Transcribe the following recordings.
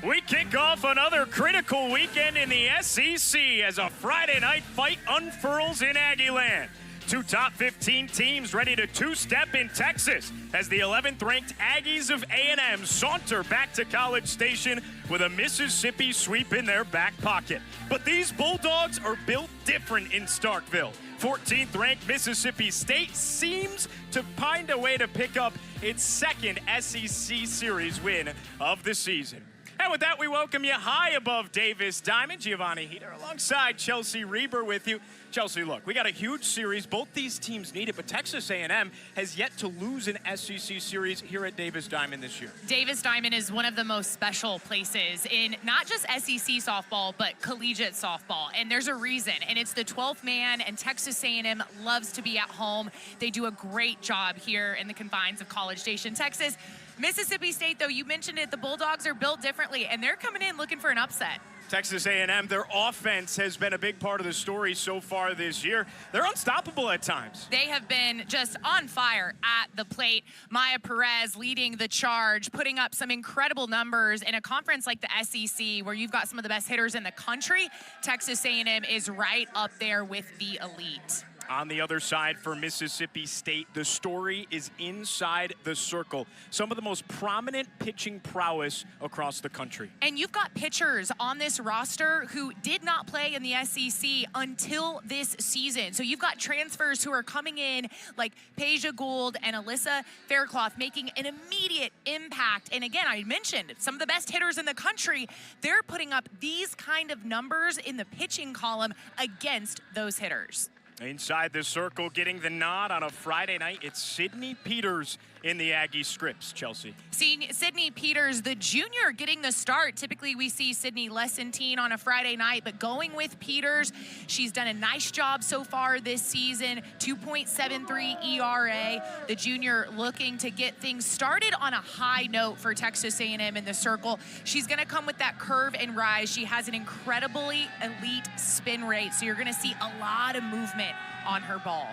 We kick off another critical weekend in the SEC as a Friday night fight unfurls in Aggie land. Two top 15 teams ready to two-step in Texas as the 11th-ranked Aggies of A&M saunter back to College Station with a Mississippi sweep in their back pocket. But these Bulldogs are built different in Starkville. 14th-ranked Mississippi State seems to find a way to pick up its second SEC series win of the season. And with that, we welcome you high above Davis Diamond, Giovanni Heater, alongside Chelsea Reber with you. Chelsea, look, we got a huge series. Both these teams need it, but Texas A&M has yet to lose an SEC series here at Davis Diamond this year. Davis Diamond is one of the most special places in not just SEC softball, but collegiate softball. And there's a reason, and it's the 12th man, and Texas A&M loves to be at home. They do a great job here in the confines of College Station, Texas. Mississippi State, though, you mentioned it, the Bulldogs are built differently, and they're coming in looking for an upset. Texas A&M, their offense has been a big part of the story so far this year. They're unstoppable at times. They have been just on fire at the plate. Maya Perez leading the charge, putting up some incredible numbers in a conference like the SEC where you've got some of the best hitters in the country. Texas A&M is right up there with the elite. On the other side for Mississippi State, the story is inside the circle. Some of the most prominent pitching prowess across the country. And you've got pitchers on this roster who did not play in the SEC until this season. So you've got transfers who are coming in like Peja Gould and Alyssa Faircloth making an immediate impact. And again, I mentioned some of the best hitters in the country. They're putting up these kind of numbers in the pitching column against those hitters. Inside the circle, getting the nod on a Friday night, it's Sydney Peters in the Aggie scripts, Chelsea. Sydney Peters, the junior, getting the start. Typically, we see Sydney Lessentine on a Friday night, but going with Peters, she's done a nice job so far this season, 2.73 ERA. The junior looking to get things started on a high note for Texas A&M in the circle. She's going to come with that curve and rise. She has an incredibly elite spin rate, so you're going to see a lot of movement on her ball.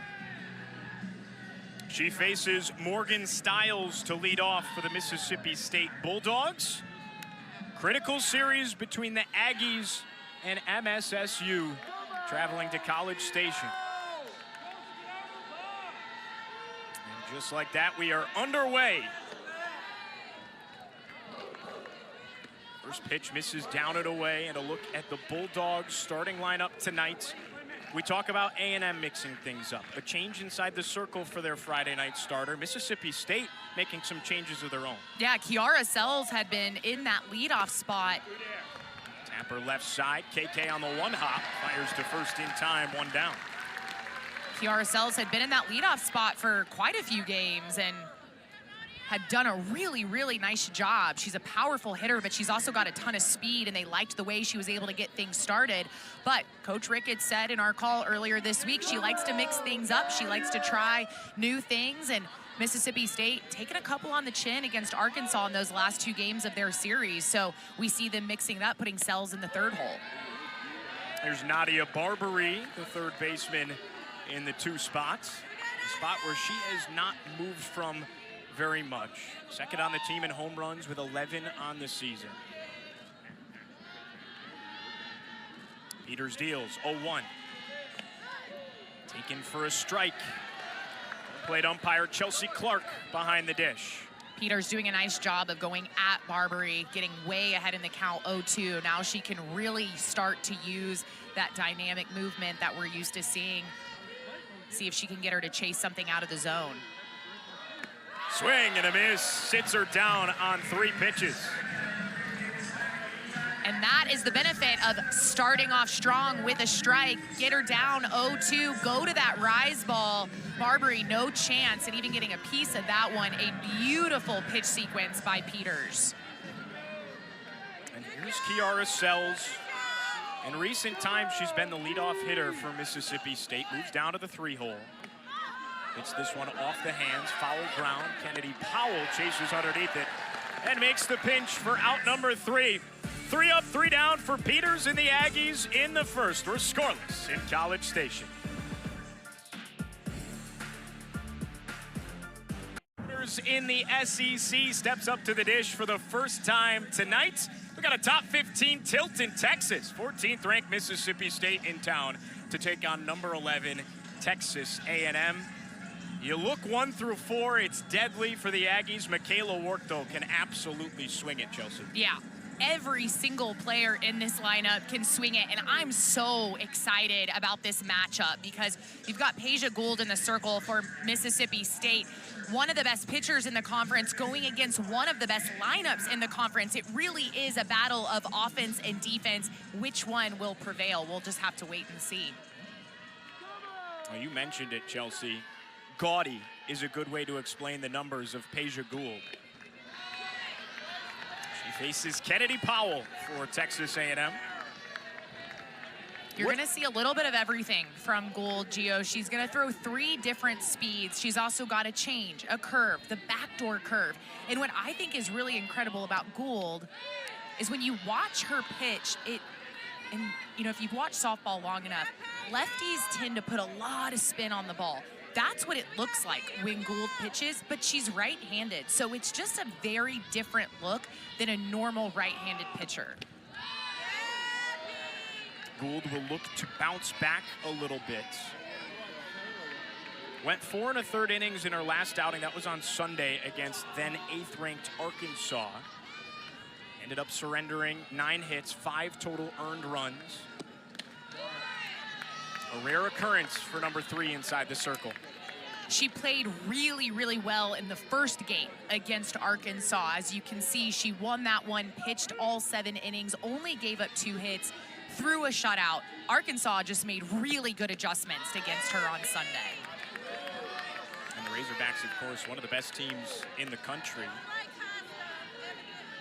She faces Morgan Stiles to lead off for the Mississippi State Bulldogs. Critical series between the Aggies and MSSU traveling to College Station. And just like that, we are underway. First pitch misses down and away, and a look at the Bulldogs starting lineup tonight. We talk about A&M mixing things up. A change inside the circle for their Friday night starter. Mississippi State making some changes of their own. Yeah, Kiara Sells had been in that leadoff spot. Tapper left side. KK on the one hop. Fires to first in time, one down. Kiara Sells had been in that leadoff spot for quite a few games and had done a really, really nice job. She's a powerful hitter, but she's also got a ton of speed, and they liked the way she was able to get things started. But Coach Ricketts said in our call earlier this week, she likes to mix things up. She likes to try new things, and Mississippi State taking a couple on the chin against Arkansas in those last two games of their series. So we see them mixing it up, putting Sells in the third hole. There's Nadia Barbary, the third baseman, in the two spots. The spot where she has not moved from very much. Second on the team in home runs with 11 on the season. Peters deals 0-1. Taken for a strike. Plate umpire Chelsea Clark behind the dish. Peters doing a nice job of going at Barbary, getting way ahead in the count 0-2. Now she can really start to use that dynamic movement that we're used to seeing. See if she can get her to chase something out of the zone. Swing and a miss, sits her down on 3 pitches. And that is the benefit of starting off strong with a strike. Get her down 0-2, go to that rise ball. Barbary, no chance, and even getting a piece of that one. A beautiful pitch sequence by Peters. And here's Kiara Sells. In recent times, she's been the leadoff hitter for Mississippi State. Moves down to the 3-hole. Hits this one off the hands, foul ground. Kennedy Powell chases underneath it and makes the pinch for out number 3. 3 up, 3 down for Peters and the Aggies in the first. We're scoreless in College Station. In the SEC steps up to the dish for the first time tonight. We got a top 15 tilt in Texas. 14th ranked Mississippi State in town to take on number 11 Texas A&M. You look 1 through 4, it's deadly for the Aggies. Michaela Wark, though, can absolutely swing it, Chelsea. Yeah, every single player in this lineup can swing it, and I'm so excited about this matchup because you've got Peja Gould in the circle for Mississippi State, one of the best pitchers in the conference going against one of the best lineups in the conference. It really is a battle of offense and defense. Which one will prevail? We'll just have to wait and see. Well, you mentioned it, Chelsea. Gaudy is a good way to explain the numbers of Peja Gould. She faces Kennedy Powell for Texas A&M. You're going to see a little bit of everything from Gould, Gio. She's going to throw 3 different speeds. She's also got a change, a curve, the backdoor curve. And what I think is really incredible about Gould is when you watch her pitch, and you know, if you've watched softball long enough, lefties tend to put a lot of spin on the ball. That's what it looks like when Gould pitches, but she's right-handed. So it's just a very different look than a normal right-handed pitcher. Gould will look to bounce back a little bit. Went 4 1/3 innings in her last outing. That was on Sunday against then 8th ranked Arkansas. Ended up surrendering 9 hits, 5 total earned runs. A rare occurrence for number 3 inside the circle. She played really, really well in the first game against Arkansas. As you can see, she won that one, pitched all 7 innings, only gave up 2 hits, threw a shutout. Arkansas just made really good adjustments against her on Sunday. And the Razorbacks, of course, one of the best teams in the country.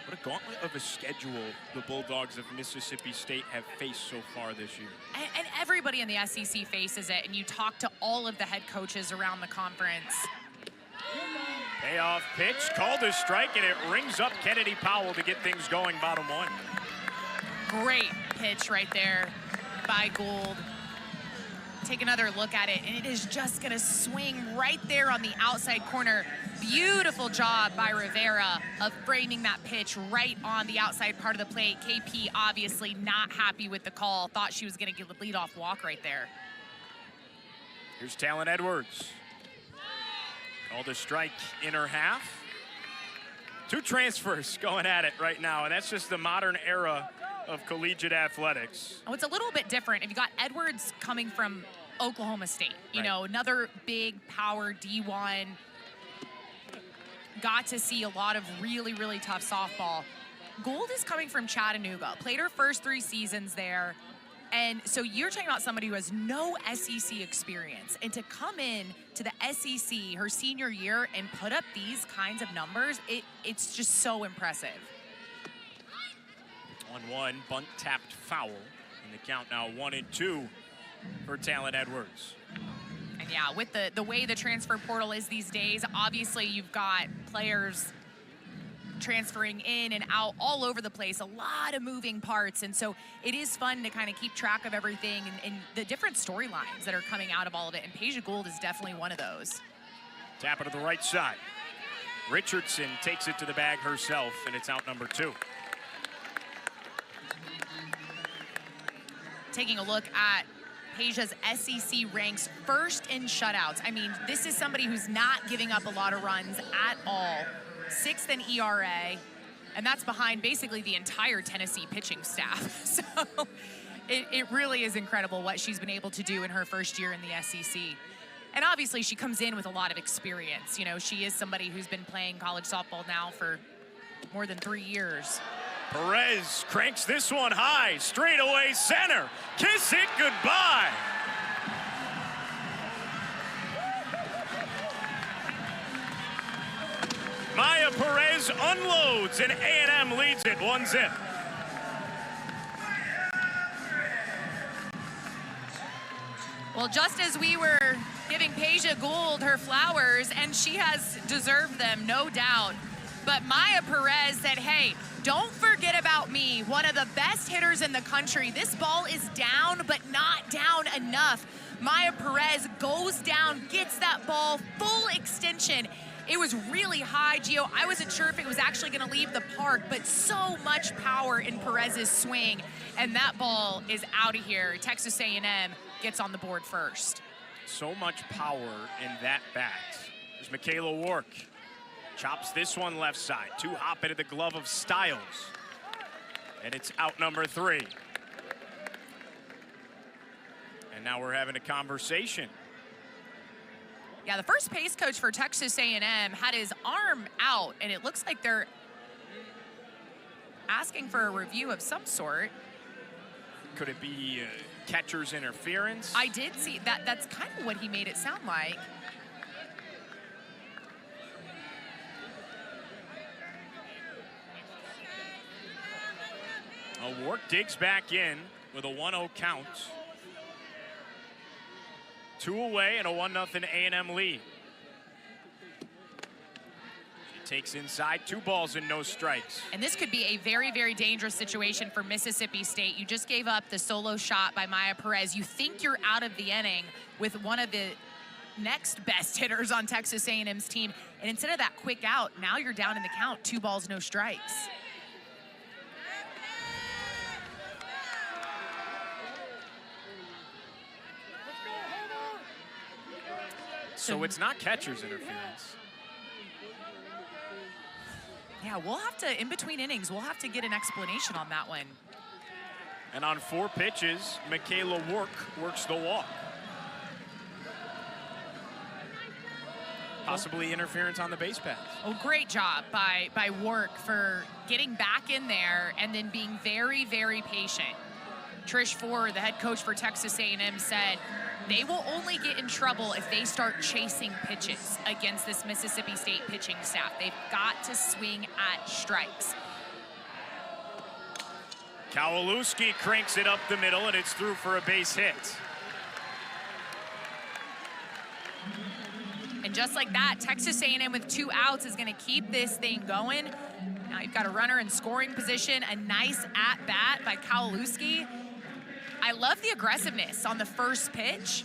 What a gauntlet of a schedule the Bulldogs of Mississippi State have faced so far this year. And everybody in the SEC faces it, and you talk to all of the head coaches around the conference. Payoff pitch, called a strike, and it rings up Kennedy Powell to get things going, bottom 1. Great pitch right there by Gould. Take another look at it, and it is just gonna swing right there on the outside corner. Beautiful job by Rivera of framing that pitch right on the outside part of the plate. KP obviously not happy with the call, thought she was gonna give a leadoff walk right there. Here's Talon Edwards. Called a strike in her half. 2 transfers going at it right now, and that's just the modern era of collegiate athletics. Oh, it's a little bit different. If you got Edwards coming from Oklahoma State, you know, another big power D1, got to see a lot of really, really tough softball. Gould is coming from Chattanooga, played her first 3 seasons there. And so you're talking about somebody who has no SEC experience, and to come in to the SEC her senior year and put up these kinds of numbers, it's just so impressive. 1-1, bunt tapped foul, and the count now 1-2 for Talon Edwards. And yeah, with the way the transfer portal is these days, obviously you've got players transferring in and out all over the place, a lot of moving parts, and so it is fun to kind of keep track of everything and the different storylines that are coming out of all of it, and Peja Gould is definitely one of those. Tap it to the right side. Richardson takes it to the bag herself, and it's out number 2. Taking a look at Peja's SEC ranks, first in shutouts. I mean, this is somebody who's not giving up a lot of runs at all. 6th in ERA, and that's behind basically the entire Tennessee pitching staff. So it really is incredible what she's been able to do in her first year in the SEC. And obviously she comes in with a lot of experience. You know, she is somebody who's been playing college softball now for more than 3 years. Perez cranks this one high, straight away center. Kiss it goodbye. Maya Perez unloads, and A&M leads it 1-0. Well, just as we were giving Peja Gould her flowers, and she has deserved them, no doubt, but Maya Perez said, hey, don't forget about me, one of the best hitters in the country. This ball is down, but not down enough. Maya Perez goes down, gets that ball full extension, It was really high, Gio. I wasn't sure if it was actually going to leave the park, but so much power in Perez's swing, and that ball is out of here. Texas A&M gets on the board first. So much power in that bat. There's Michaela Wark. Chops this one left side. Two hop into the glove of Styles. And it's out number 3. And now we're having a conversation. Yeah, the first pace coach for Texas A&M had his arm out, and it looks like they're asking for a review of some sort. Could it be catcher's interference? I did see that. That's kind of what he made it sound like. Wark digs back in with a 1-0 count. 2 away and a 1-0 A&M lead. She takes inside, 2 balls and no strikes. And this could be a very, very dangerous situation for Mississippi State. You just gave up the solo shot by Maya Perez. You think you're out of the inning with one of the next best hitters on Texas A&M's team. And instead of that quick out, now you're down in the count, 2 balls, no strikes. So it's not catcher's interference. Yeah, we'll have to, in between innings, we'll have to get an explanation on that one. And on 4 pitches, Michaela Wark works the walk. Possibly interference on the base paths. Oh, great job by Wark for getting back in there and then being very, very patient. Trish Ford, the head coach for Texas A&M, said they will only get in trouble if they start chasing pitches against this Mississippi State pitching staff. They've got to swing at strikes. Kowalewski cranks it up the middle, and it's through for a base hit. And just like that, Texas A&M with 2 outs is going to keep this thing going. Now you've got a runner in scoring position, a nice at-bat by Kowalewski. I love the aggressiveness on the first pitch.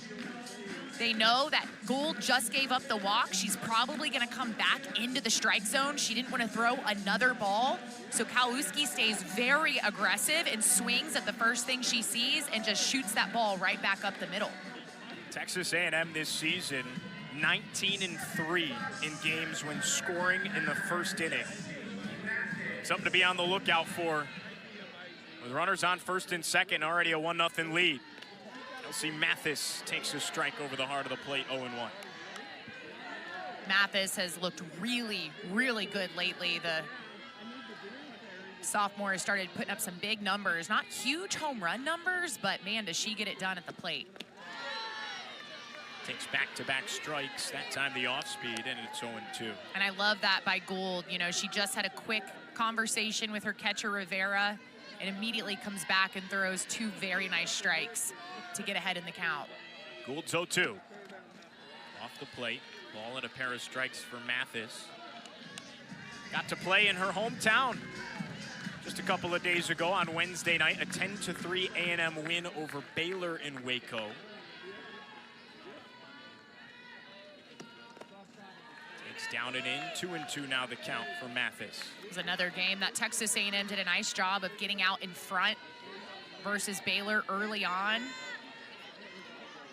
They know that Gould just gave up the walk. She's probably going to come back into the strike zone. She didn't want to throw another ball. So Kowalewski stays very aggressive and swings at the first thing she sees and just shoots that ball right back up the middle. Texas A&M this season, 19-3 in games when scoring in the first inning. Something to be on the lookout for. With runners on first and second, already a 1-0 lead. Kelsey Mathis takes a strike over the heart of the plate, 0-1. Mathis has looked really, really good lately. The sophomore has started putting up some big numbers. Not huge home run numbers, but man, does she get it done at the plate. Takes back-to-back strikes, that time the off-speed, and it's 0-2. And I love that by Gould. You know, she just had a quick conversation with her catcher, Rivera, and immediately comes back and throws 2 very nice strikes to get ahead in the count. Gould's 0-2. Off the plate, ball and a pair of strikes for Mathis. Got to play in her hometown just a couple of days ago on Wednesday night, a 10-3 A&M win over Baylor in Waco. Takes down and in, 2-2 now the count for Mathis. It was another game that Texas A&M did a nice job of getting out in front versus Baylor early on.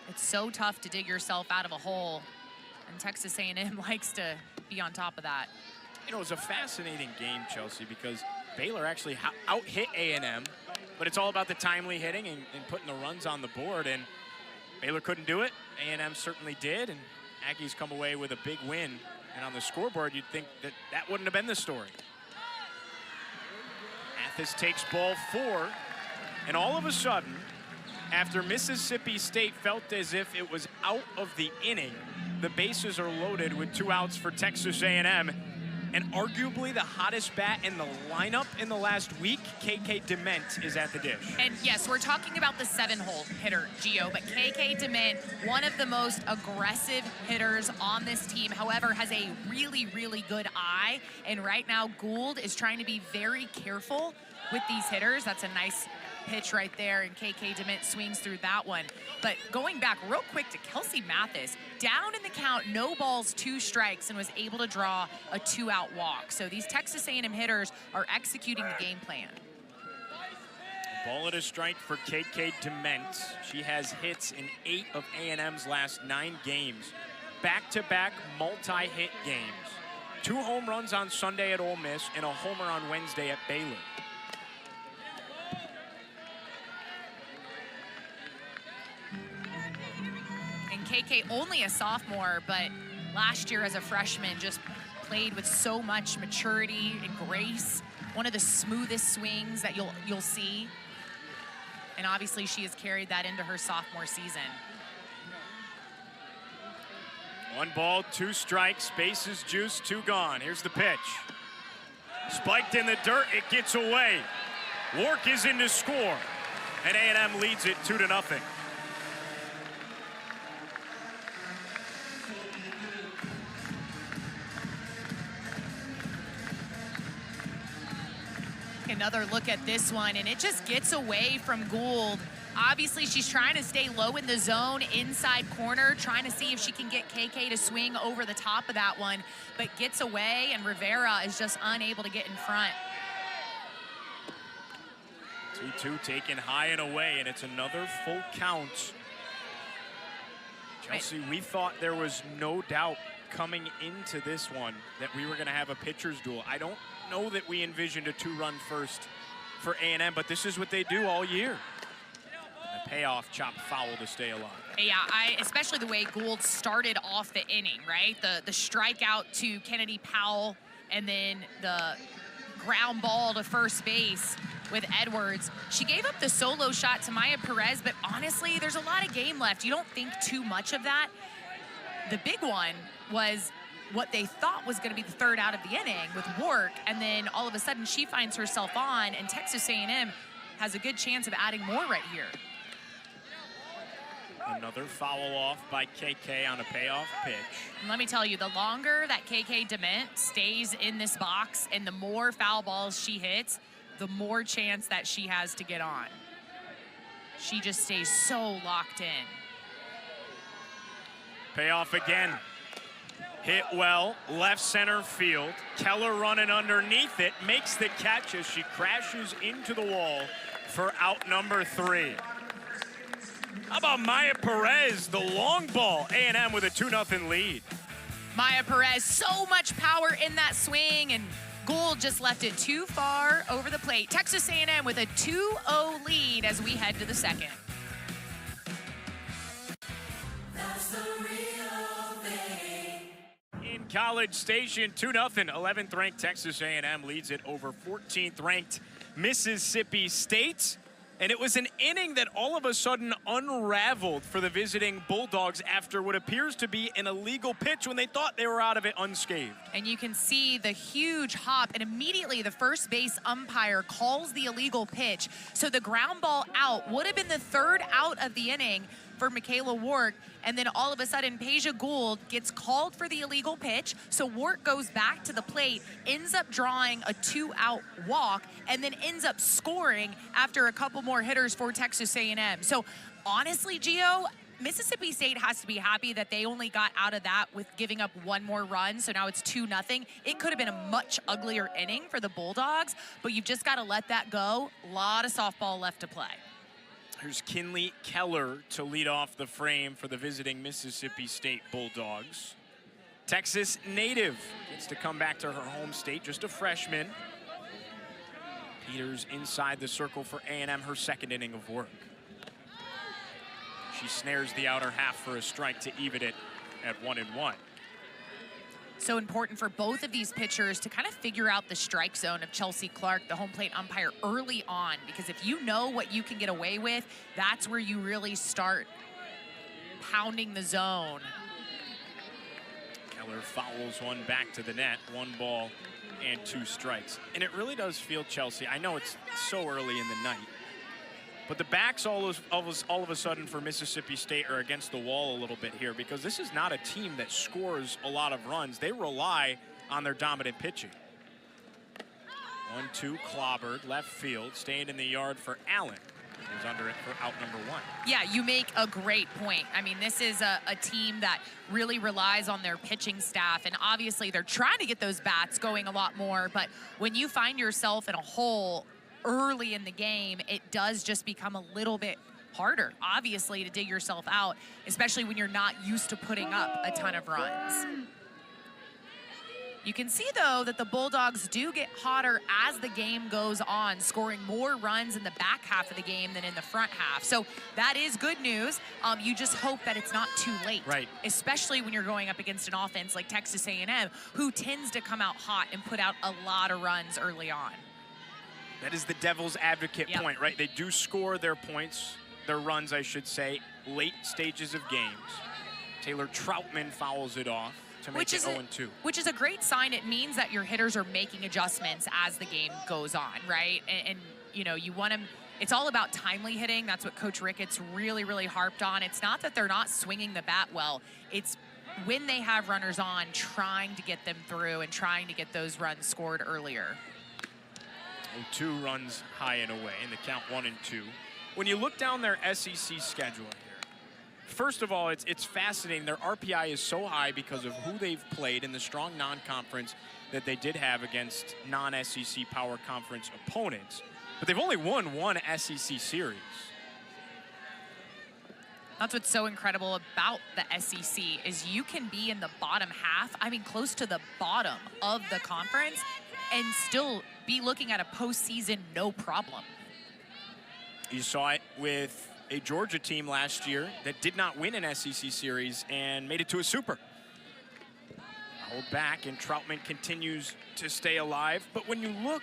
It's so tough to dig yourself out of a hole, and Texas A&M likes to be on top of that. You know, it was a fascinating game, Chelsea, because Baylor actually out-hit A&M, but it's all about the timely hitting and putting the runs on the board, and Baylor couldn't do it. A&M certainly did, and Aggies come away with a big win. And on the scoreboard, you'd think that that wouldn't have been the story. Mathis takes ball 4, and all of a sudden, after Mississippi State felt as if it was out of the inning, the bases are loaded with 2 outs for Texas A&M. And arguably the hottest bat in the lineup in the last week, KK Dement, is at the dish. And yes, we're talking about the 7-hole hitter, Gio, but KK Dement, one of the most aggressive hitters on this team, however, has a really, really good eye. And right now, Gould is trying to be very careful with these hitters. That's a nice pitch right there, and KK DeMint swings through that one. But going back real quick to Kelsey Mathis, down in the count, no balls, 2 strikes, and was able to draw a 2-out walk. So these Texas A&M hitters are executing the game plan. Ball at a strike for KK DeMint. She has hits in 8 of A&M's last 9 games. Back-to-back multi-hit games. 2 home runs on Sunday at Ole Miss and a homer on Wednesday at Baylor. And KK only a sophomore, but last year as a freshman just played with so much maturity and grace. One of the smoothest swings that you'll see. And obviously she has carried that into her sophomore season. 1 ball, 2 strikes, bases juiced, 2 gone. Here's the pitch. Spiked in the dirt, it gets away. Wark is in to score, and A&M leads it 2-0. Another look at this one, and it just gets away from Gould. Obviously, she's trying to stay low in the zone, inside corner, trying to see if she can get KK to swing over the top of that one, but gets away, and Rivera is just unable to get in front. 2-2 taken high and away, and it's another full count. Chelsea, we thought there was no doubt coming into this one that we were going to have a pitcher's duel. I don't know that we envisioned a 2-run first for A&M, but this is what they do all year. The payoff, chopped foul to stay alive. Yeah, especially the way Gould started off the inning, right? The strikeout to Kennedy Powell, and then the ground ball to first base with Edwards. She gave up the solo shot to Maya Perez, but honestly, there's a lot of game left. You don't think too much of that. The big one was what they thought was going to be the 3rd out of the inning with Wark, and then all of a sudden she finds herself on, and Texas A&M has a good chance of adding more right here. Another foul off by KK on a payoff pitch. And let me tell you, the longer that KK DeMint stays in this box and the more foul balls she hits, the more chance that she has to get on. She just stays so locked in. Payoff again. Hit well, left center field. Keller running underneath it, makes the catch as she crashes into the wall for out number 3. How about Maya Perez, the long ball? A&M with a 2-0 lead. Maya Perez, so much power in that swing, and Gould just left it too far over the plate. Texas A&M with a 2-0 lead as we head to the second. That's the real thing. In College Station, 2-0. 11th ranked Texas A&M leads it over 14th ranked Mississippi State. And it was an inning that all of a sudden unraveled for the visiting Bulldogs after what appears to be an illegal pitch when they thought they were out of it unscathed. And you can see the huge hop, and immediately the first base umpire calls the illegal pitch. So the ground ball out would have been the 3rd out of the inning for Michaela Wark, and then all of a sudden Peja Gould gets called for the illegal pitch, so Wark goes back to the plate, ends up drawing a 2-out walk, and then ends up scoring after a couple more hitters for Texas A&M. So honestly, Gio, Mississippi State has to be happy that they only got out of that with giving up 1 more run, so now it's 2-0. It could have been a much uglier inning for the Bulldogs, but you've just got to let that go. A lot of softball left to play. Here's Kinley Keller to lead off the frame for the visiting Mississippi State Bulldogs. Texas native gets to come back to her home state, just a freshman. Peters inside the circle for A&M, her 2nd inning of work. She snares the outer half for a strike to even it at 1-1. So important for both of these pitchers to kind of figure out the strike zone of Chelsea Clark, the home plate umpire, early on, because if you know what you can get away with, that's where you really start pounding the zone. Keller fouls one back to the net, 1 ball and 2 strikes. And it really does feel, Chelsea, I know it's so early in the night, but the backs all of a sudden for Mississippi State are against the wall a little bit here, because this is not a team that scores a lot of runs. They rely on their dominant pitching. 1-2 clobbered, left field, staying in the yard for Allen. was under it for out number 1. Yeah, you make a great point. I mean, this is a team that really relies on their pitching staff, and obviously they're trying to get those bats going a lot more, but when you find yourself in a hole early in the game, it does just become a little bit harder, obviously, to dig yourself out, especially when you're not used to putting up a ton of runs. You can see, though, that the Bulldogs do get hotter as the game goes on, scoring more runs in the back half of the game than in the front half. So that is good news. You just hope that it's not too late, right? Especially when you're going up against an offense like Texas A&M, who tends to come out hot and put out a lot of runs early on. That is the devil's advocate point, right? They do score their points, their runs, I should say, late stages of games. Taylor Troutman fouls it off to make it 0-2. Which is a great sign. It means that your hitters are making adjustments as the game goes on, right? And you know, you want them, it's all about timely hitting. That's what Coach Ricketts really, really harped on. It's not that they're not swinging the bat well. It's when they have runners on, trying to get them through and trying to get those runs scored earlier. 2 runs high and away in the count 1-2. When you look down their SEC schedule here, first of all, it's fascinating. Their RPI is so high because of who they've played in the strong non-conference that they did have against non-SEC power conference opponents. But they've only won 1 SEC series. That's what's so incredible about the SEC is you can be in the bottom half, I mean close to the bottom of the conference, and still be looking at a postseason no problem. You saw it with a Georgia team last year that did not win an SEC series and made it to a super. Hold back, and Troutman continues to stay alive. But when you look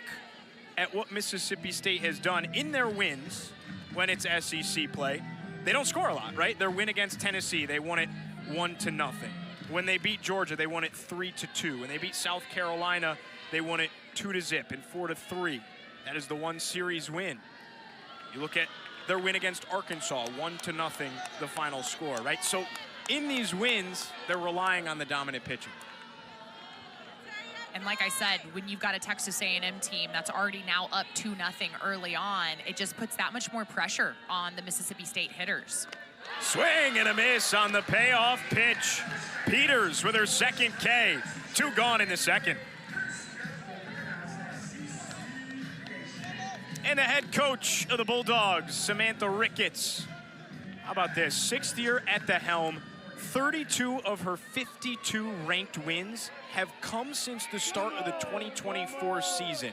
at what Mississippi State has done in their wins when it's SEC play, they don't score a lot, right? Their win against Tennessee, they won it 1-0. When they beat Georgia, they won it 3-2. When they beat South Carolina, they won it 2-0 and 4-3. That is the 1 series win. You look at their win against Arkansas, 1-0, the final score, right? So in these wins, they're relying on the dominant pitching. And like I said, when you've got a Texas A&M team that's already now up 2-0 early on, it just puts that much more pressure on the Mississippi State hitters. Swing and a miss on the payoff pitch. Peters with her 2nd K. 2 gone in the 2nd. And the head coach of the Bulldogs, Samantha Ricketts. How about this? 6th year at the helm. 32 of her 52 ranked wins have come since the start of the 2024 season.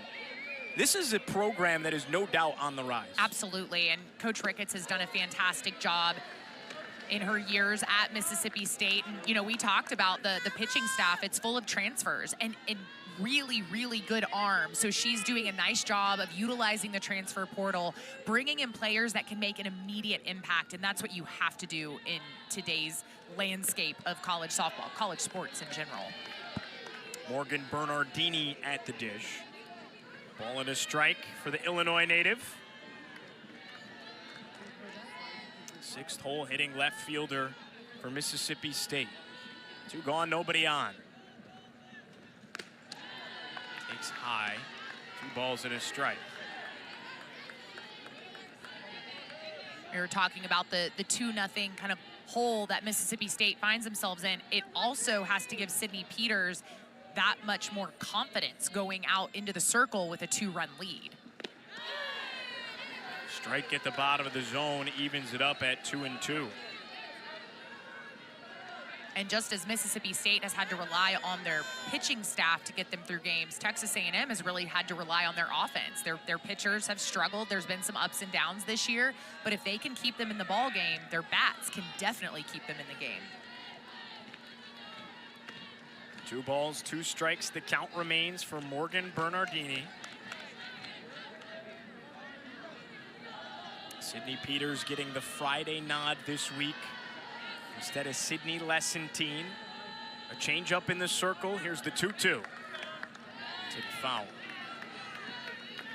This is a program that is no doubt on the rise. Absolutely, and Coach Ricketts has done a fantastic job in her years at Mississippi State. And, you know, we talked about the pitching staff. It's full of transfers and really, really good arms. So she's doing a nice job of utilizing the transfer portal, bringing in players that can make an immediate impact. And that's what you have to do in today's landscape of college softball, college sports in general. Morgan Bernardini at the dish. Ball and a strike for the Illinois native. 6th hole hitting left fielder for Mississippi State. 2 gone, nobody on. Takes high, 2 balls and a strike. We were talking about the 2-0 kind of hole that Mississippi State finds themselves in. It also has to give Sydney Peters that much more confidence going out into the circle with a 2-run lead. Strike at the bottom of the zone evens it up at 2-2. And just as Mississippi State has had to rely on their pitching staff to get them through games, Texas A&M has really had to rely on their offense. Their pitchers have struggled. There's been some ups and downs this year, but if they can keep them in the ball game, their bats can definitely keep them in the game. 2 balls, 2 strikes. The count remains for Morgan Bernardini. Sydney Peters getting the Friday nod this week instead of Sydney Lessentine. A change up in the circle. Here's the 2-2. Take foul.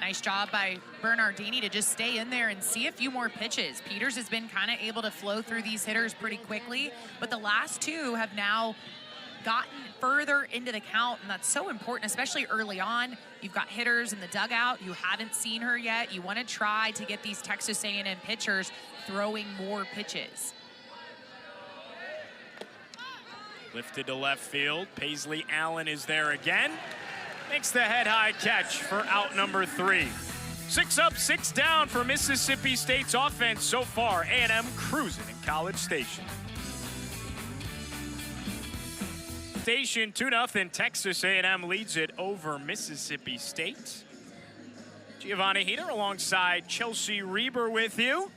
Nice job by Bernardini to just stay in there and see a few more pitches. Peters has been kind of able to flow through these hitters pretty quickly, but the last 2 have now gotten further into the count, and that's so important, especially early on. You've got hitters in the dugout. You haven't seen her yet. You want to try to get these Texas A&M pitchers throwing more pitches. Lifted to left field. Paisley Allen is there again. Makes the head-high catch for out number 3. 6 up, 6 down for Mississippi State's offense so far. A&M cruising in College Station. 2-0. Texas A&M leads it over Mississippi State. Giovanni Heater alongside Chelsea Reber with you.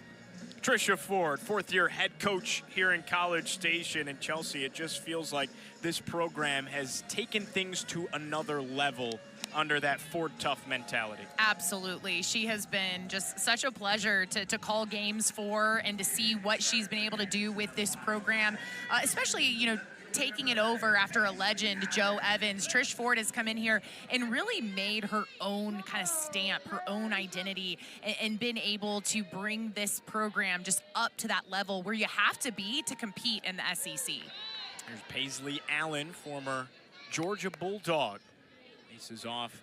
Tricia Ford, 4th-year head coach here in College Station. And Chelsea, it just feels like this program has taken things to another level under that Ford Tough mentality. Absolutely. She has been just such a pleasure to call games for and to see what she's been able to do with this program, especially, you know, taking it over after a legend, Joe Evans. Trish Ford has come in here and really made her own kind of stamp, her own identity, and been able to bring this program just up to that level where you have to be to compete in the SEC. Here's Paisley Allen, former Georgia Bulldog. Faces off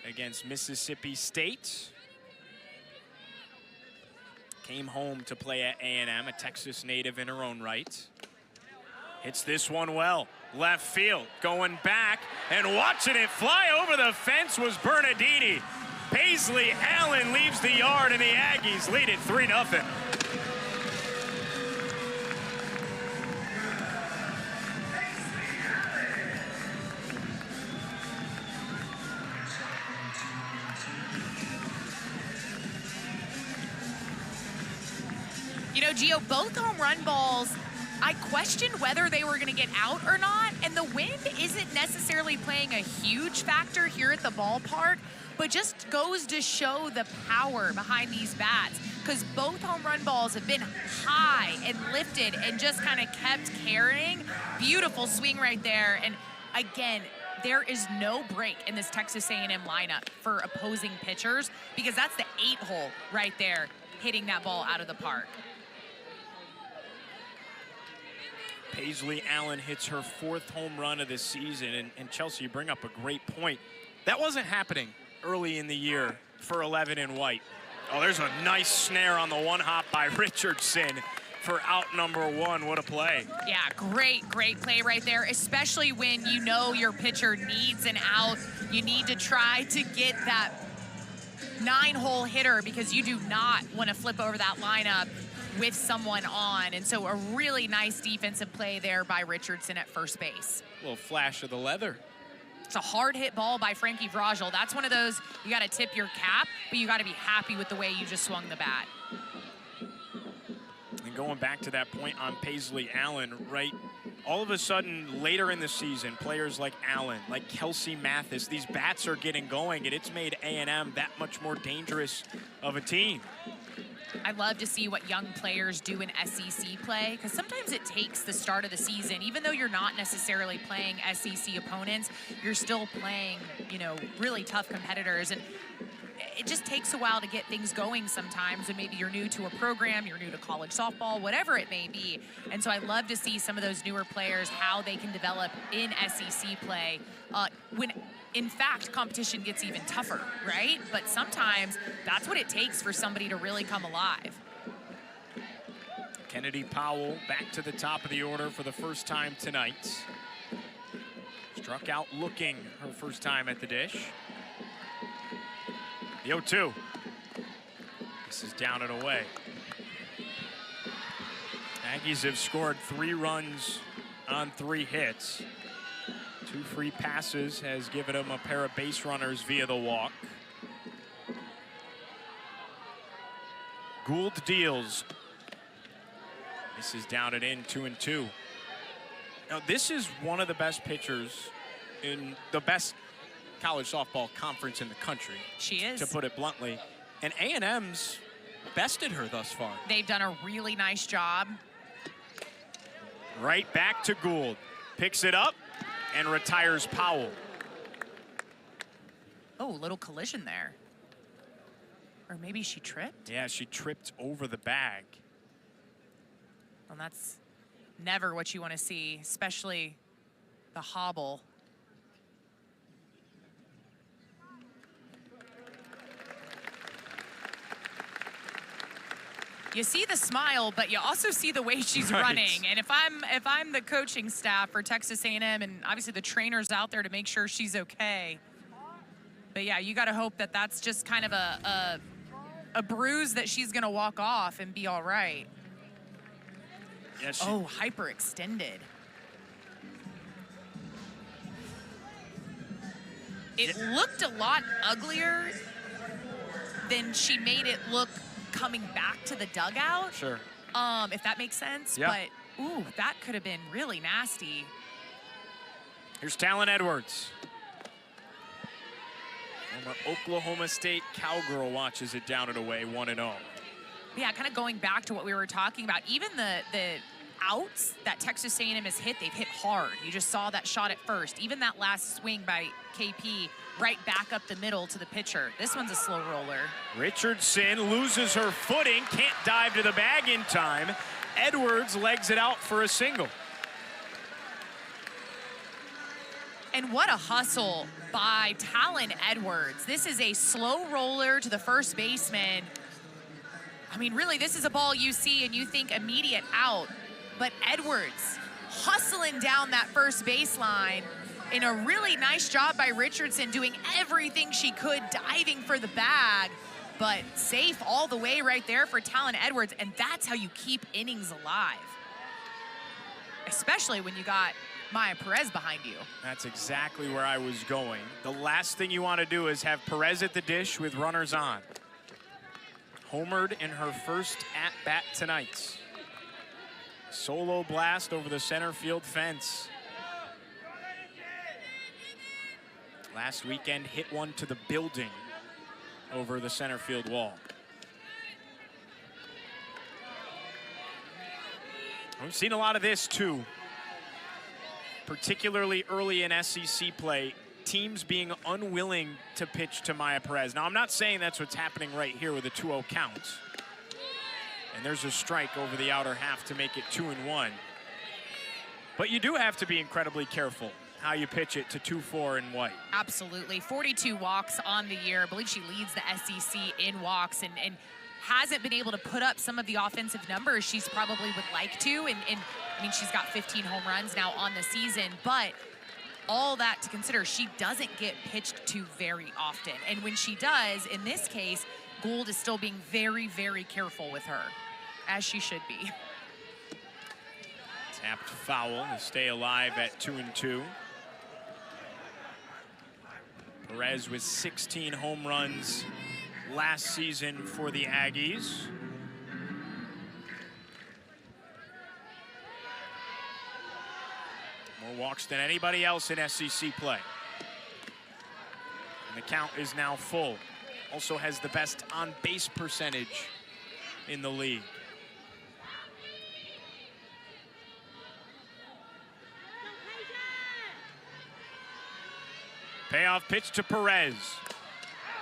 against Mississippi State. Came home to play at A&M, a Texas native in her own right. Hits this one well. Left field, going back, and watching it fly over the fence was Bernardini. Paisley Allen leaves the yard, and the Aggies lead it 3-0. You know, Gio, both home run balls, I questioned whether they were going to get out or not, and the wind isn't necessarily playing a huge factor here at the ballpark, but just goes to show the power behind these bats, because both home run balls have been high and lifted and just kind of kept carrying. Beautiful swing right there, and again, there is no break in this Texas A&M lineup for opposing pitchers, because that's the 8-hole right there, hitting that ball out of the park. Paisley Allen hits her 4th home run of the season, and Chelsea, you bring up a great point. That wasn't happening early in the year for 11 and White. Oh, there's a nice snare on the one hop by Richardson for out number 1. What a play. Yeah, great play right there, especially when you know your pitcher needs an out. You need to try to get that 9-hole hitter, because you do not want to flip over that lineup with someone on. And so a really nice defensive play there by Richardson at first base. A little flash of the leather. It's a hard hit ball by Frankie Vrajel. That's one of those, you got to tip your cap, but you got to be happy with the way you just swung the bat. And going back to that point on Paisley Allen, right, all of a sudden later in the season, players like Allen, like Kelsey Mathis, these bats are getting going, and it's made A&M that much more dangerous of a team. I love to see what young players do in SEC play, because sometimes it takes the start of the season, even though you're not necessarily playing SEC opponents, you're still playing, you know, really tough competitors. And it just takes a while to get things going sometimes when maybe you're new to a program, you're new to college softball, whatever it may be. And so I love to see some of those newer players, how they can develop in SEC play when, in fact, competition gets even tougher, right? But sometimes that's what it takes for somebody to really come alive. Kennedy Powell back to the top of the order for the first time tonight. Struck out looking her first time at the dish. The 0-2. This is down and away. Aggies have scored 3 runs on 3 hits. 2 free passes has given them a pair of base runners via the walk. Gould deals. This is down and in, 2-2. Now, this is one of the best pitchers in the best college softball conference in the country. She is. To put it bluntly. And A&M's bested her thus far. They've done a really nice job. Right back to Gould. Picks it up and retires Powell. Oh, little collision there. Or maybe she tripped? Yeah, she tripped over the bag. Well, that's never what you want to see, especially the hobble. You see the smile, but you also see the way she's Right. running. And if I'm the coaching staff for Texas A&M, and obviously the trainers out there to make sure she's okay. But yeah, you got to hope that that's just kind of a bruise that she's going to walk off and be all right. Yeah, Oh, hyperextended. It looked a lot uglier than she made it look coming back to the dugout. Sure. If that makes sense. Yeah. But, ooh, that could have been really nasty. Here's Talon Edwards. Former Oklahoma State Cowgirl watches it down and away, 1-0. Yeah, kind of going back to what we were talking about, even the outs that Texas A&M has hit, they've hit hard. You just saw that shot at first. Even that last swing by KP, right back up the middle to the pitcher. This one's a slow roller. Richardson loses her footing, can't dive to the bag in time. Edwards legs it out for a single. And what a hustle by Talon Edwards. This is a slow roller to the first baseman. I mean, really, this is a ball you see and you think immediate out. But Edwards hustling down that first baseline in a really nice job by Richardson, doing everything she could, diving for the bag, but safe all the way right there for Talon Edwards. And that's how you keep innings alive, especially when you got Maya Perez behind you. That's exactly where I was going. The last thing you want to do is have Perez at the dish with runners on. Homered in her first at-bat tonight. Solo blast over the center field fence. Last weekend hit one to the building over the center field wall. We've seen a lot of this too, particularly early in SEC play, teams being unwilling to pitch to Maya Perez. Now, I'm not saying that's what's happening right here with a 2-0 count. And there's a strike over the outer half to make it 2-1. But you do have to be incredibly careful how you pitch it to 2-4 in white. Absolutely. 42 walks on the year. I believe she leads the SEC in walks and hasn't been able to put up some of the offensive numbers she's probably would like to. And I mean, she's got 15 home runs now on the season, but all that to consider, she doesn't get pitched to very often. And when she does, in this case, Gould is still being very, very careful with her, as she should be. Tapped foul to stay alive at 2-2. Perez with 16 home runs last season for the Aggies. More walks than anybody else in SEC play. And the count is now full. Also has the best on-base percentage in the league. Payoff pitch to Perez.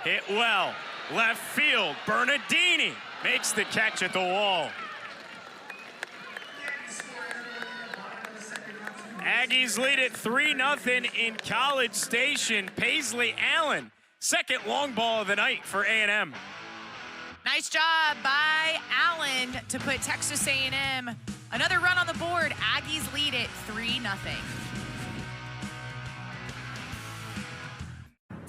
Hit well. Left field. Bernardini makes the catch at the wall. Aggies lead it 3-0 in College Station. Paisley Allen, second long ball of the night for A&M. Nice job by Allen to put Texas A&M another run on the board. Aggies lead it 3-0.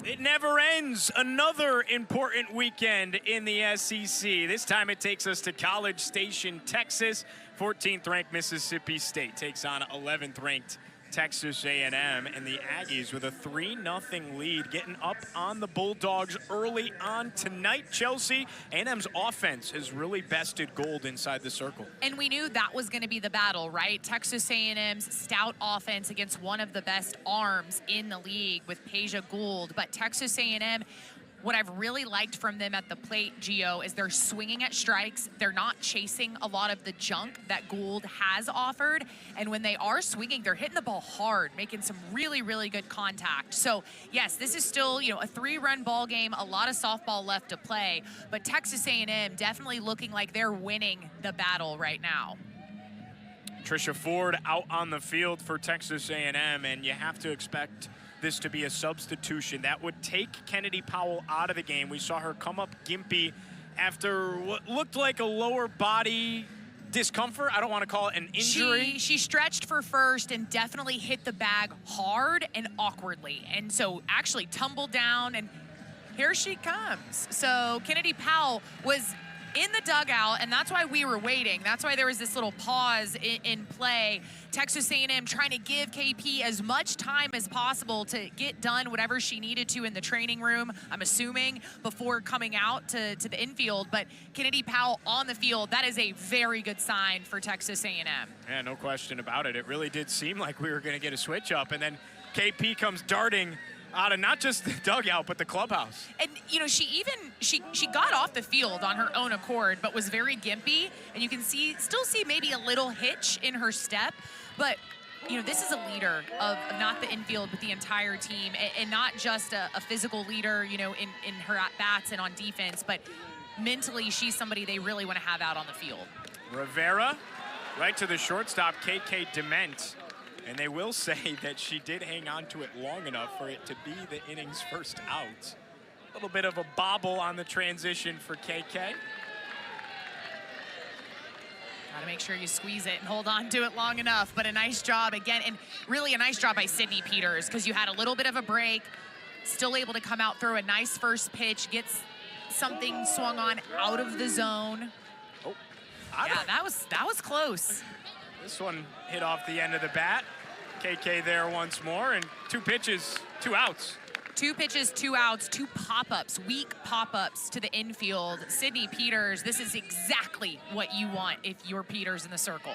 It never ends. Another important weekend in the SEC. This time it takes us to College Station, Texas. 14th ranked Mississippi State takes on 11th ranked Texas A&M, and the Aggies with a 3-0 lead, getting up on the Bulldogs early on tonight. Chelsea, A&M's offense has really bested Gould inside the circle. And we knew that was going to be the battle, right? Texas A&M's stout offense against one of the best arms in the league with Peja Gould. But Texas A&M, what I've really liked from them at the plate, Gio, is they're swinging at strikes. They're not chasing a lot of the junk that Gould has offered. And when they are swinging, they're hitting the ball hard, making some really, really good contact. So, yes, this is still, you know, a 3-run ball game, a lot of softball left to play. But Texas A&M definitely looking like they're winning the battle right now. Trisha Ford out on the field for Texas A&M, and you have to expect this to be a substitution that would take Kennedy Powell out of the game. We saw her come up gimpy after what looked like a lower body discomfort. I don't want to call it an injury. She stretched for first and definitely hit the bag hard and awkwardly. And so actually tumbled down, and here she comes. So Kennedy Powell was in the dugout, and that's why we were waiting. That's why there was this little pause in play. Texas A&M trying to give KP as much time as possible to get done whatever she needed to in the training room, I'm assuming, before coming out to the infield. But Kennedy Powell on the field, that is a very good sign for Texas A&M. Yeah, no question about it. It really did seem like we were going to get a switch up, and then KP comes darting out of not just the dugout, but the clubhouse. And, you know, she got off the field on her own accord, but was very gimpy. And you can still see maybe a little hitch in her step. But, you know, this is a leader of not the infield, but the entire team. And not just a physical leader, you know, in her at-bats and on defense, but mentally she's somebody they really want to have out on the field. Rivera, Right to the shortstop, KK Dement. And they will say that she did hang on to it long enough for it to be the inning's first out. A little bit of a bobble on the transition for KK. Got to make sure you squeeze it and hold on to it long enough, but a nice job again, and really a nice job by Sydney Peters, because you had a little bit of a break, still able to come out, throw a nice first pitch, gets something swung on out of the zone. Oh, yeah, that was close. This one hit off the end of the bat. KK there once more, and 2 pitches, 2 outs. 2 pitches, 2 outs, 2 pop-ups, weak pop-ups to the infield. Sydney Peters, this is exactly what you want if you're Peters in the circle.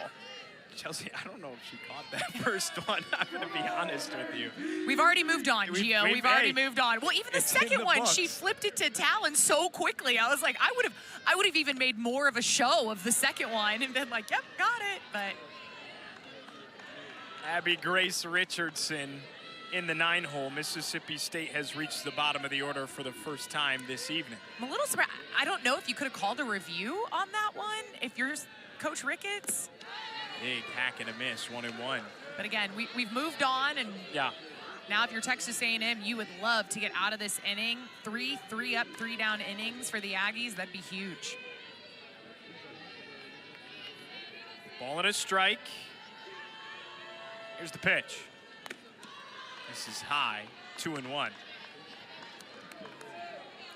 Chelsea, I don't know if she caught that first one. I'm going to be honest with you. We've already moved on, Gio. We've already moved on. Well, even the second one, books. she flipped it to Talon so quickly. I was like, I would have even made more of a show of the second one and been like, yep, got it. But Abby Grace Richardson in the 9-hole. Mississippi State has reached the bottom of the order for the first time this evening. I'm a little surprised. I don't know if you could have called a review on that one, if you're Coach Ricketts. Big hack and a miss, 1-1. But again, we've moved on, and yeah. Now if you're Texas A&M, you would love to get out of this inning. 3 up, 3 down innings for the Aggies. That'd be huge. Ball and a strike. Here's the pitch. This is high, 2-1.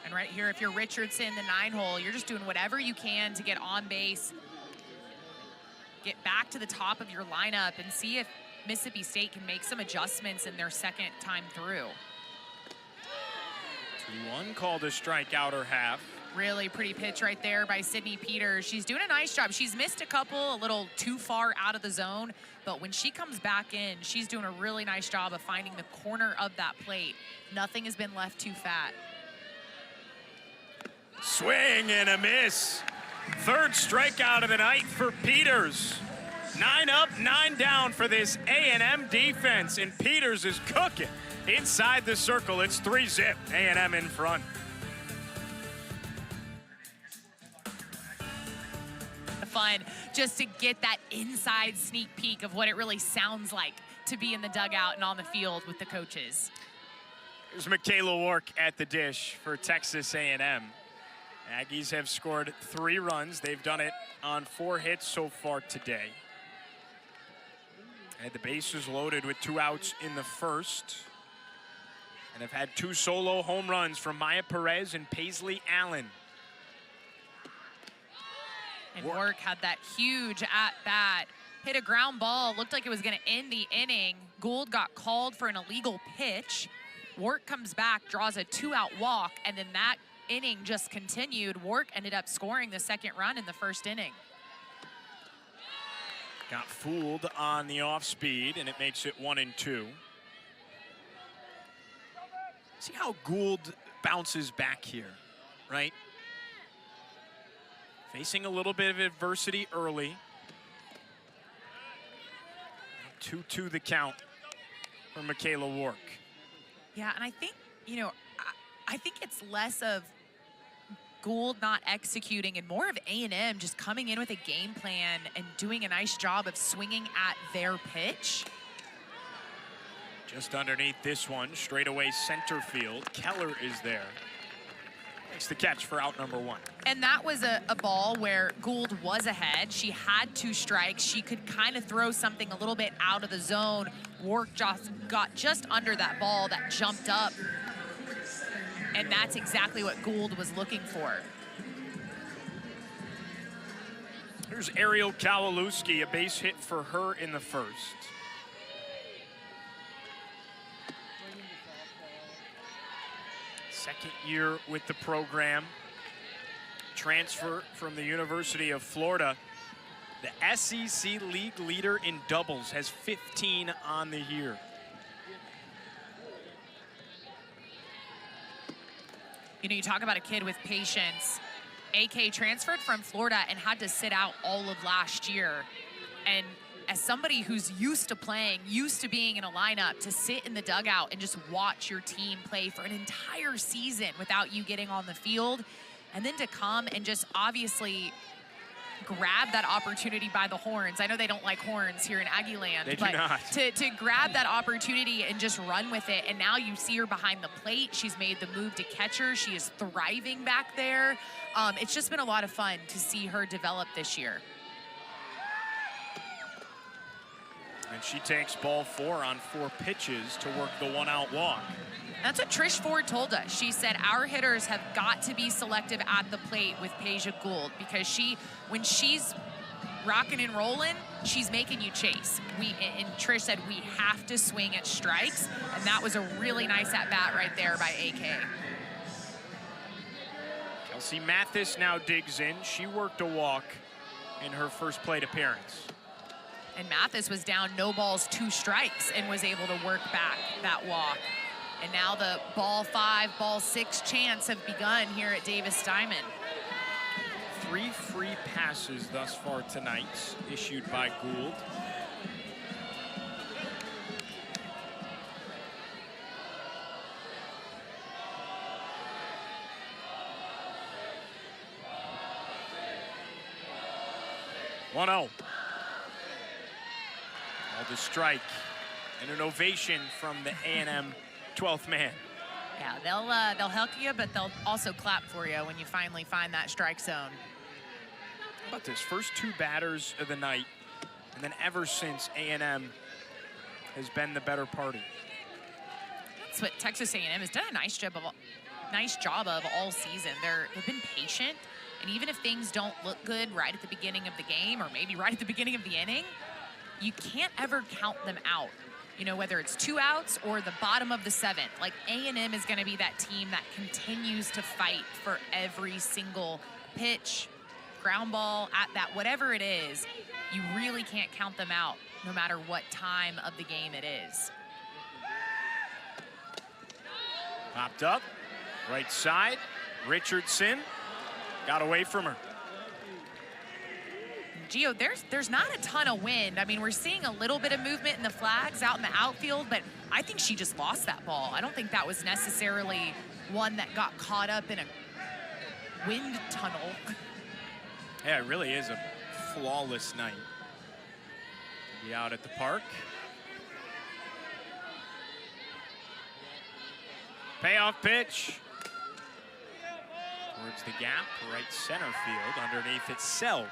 And right here, if you're Richardson, the 9-hole, you're just doing whatever you can to get on base, get back to the top of your lineup, and see if Mississippi State can make some adjustments in their second time through. 2-1 called a strikeout or half. Really pretty pitch right there by Sydney Peters. She's doing a nice job. She's missed a couple, a little too far out of the zone, but when she comes back in, she's doing a really nice job of finding the corner of that plate. Nothing has been left too fat. Swing and a miss. 3rd strikeout of the night for Peters. 9 up, 9 down for this A&M defense, and Peters is cooking inside the circle. It's 3-zip, A&M in front. Fun just to get that inside sneak peek of what it really sounds like to be in the dugout and on the field with the coaches. Here's Michaela Wark at the dish for Texas A&M. Aggies have scored 3 runs. They've done it on 4 hits so far today. Had the bases loaded with 2 outs in the first. And have had 2 solo home runs from Maya Perez and Paisley Allen. And Wark had that huge at-bat. Hit a ground ball, looked like it was gonna end the inning. Gould got called for an illegal pitch. Wark comes back, draws a 2-out walk, and then that inning just continued. Wark ended up scoring the 2nd run in the 1st inning. Got fooled on the off-speed, and it makes it 1-2. See how Gould bounces back here, right? Facing a little bit of adversity early. 2-2 the count for Michaela Wark. Yeah, and I think, you know, I think it's less of Gould not executing and more of A&M just coming in with a game plan and doing a nice job of swinging at their pitch. Just underneath this one, straight away center field. Keller is there. Makes the catch for out number 1. And that was a ball where Gould was ahead. She had 2 strikes. She could kind of throw something a little bit out of the zone. Wark just got just under that ball that jumped up. And that's exactly what Gould was looking for. Here's Ariel Kowalewski, a base hit for her in the first. Second year with the program. Transfer from the University of Florida. The SEC league leader in doubles, has 15 on the year. You know, you talk about a kid with patience. AK transferred from Florida and had to sit out all of last year. And as somebody who's used to playing, used to being in a lineup, to sit in the dugout and just watch your team play for an entire season without you getting on the field, and then to come and just obviously grab that opportunity by the horns. I know they don't like horns here in Aggie land, they but do not. To grab that opportunity and just run with it. And now you see her behind the plate. She's made the move to catcher. She is thriving back there. It's just been a lot of fun to see her develop this year. And she takes ball 4 on 4 pitches to work the 1-out walk. That's what Trish Ford told us. She said our hitters have got to be selective at the plate with Peja Gould, because when she's rocking and rolling, she's making you chase. And Trish said we have to swing at strikes, and that was a really nice at-bat right there by AK. Kelsey Mathis now digs in. She worked a walk in her first plate appearance. And Mathis was down 0 balls, 2 strikes and was able to work back that walk. And now the ball 5, ball 6 chants have begun here at Davis Diamond. 3 free passes thus far tonight, issued by Gould. One-0. The strike and an ovation from the A&M 12th man. Yeah, they'll help you, but they'll also clap for you when you finally find that strike zone. How about this? First 2 batters of the night, and then ever since, A&M has been the better party. That's what Texas A&M has done a nice job of all season. They've been patient, and even if things don't look good right at the beginning of the game, or maybe right at the beginning of the inning, you can't ever count them out. You know, whether it's 2 outs or the bottom of the 7th, like A&M is gonna be that team that continues to fight for every single pitch, ground ball, at that, whatever it is, you really can't count them out no matter what time of the game it is. Popped up, right side, Richardson got away from her. Gio, there's not a ton of wind. I mean, we're seeing a little bit of movement in the flags out in the outfield, but I think she just lost that ball. I don't think that was necessarily one that got caught up in a wind tunnel. Yeah, it really is a flawless night. Be out at the park. Payoff pitch. Towards the gap, right center field. Underneath it, Sells.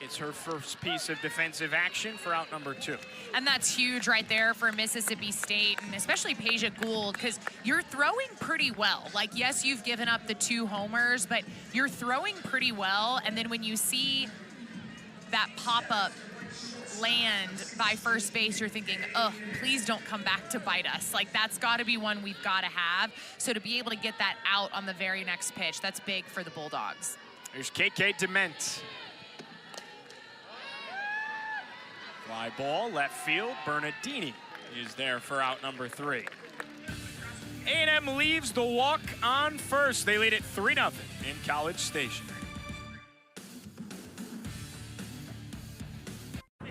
It's her first piece of defensive action for out number 2. And that's huge right there for Mississippi State, and especially Peja Gould, because you're throwing pretty well. Like, yes, you've given up the 2 homers, but you're throwing pretty well. And then when you see that pop-up land by first base, you're thinking, oh, please don't come back to bite us. Like, that's got to be one we've got to have. So to be able to get that out on the very next pitch, that's big for the Bulldogs. There's KK Dement. Fly ball, left field. Bernardini is there for out number 3. A&M leaves the walk on first. They lead it 3-0 in College Station.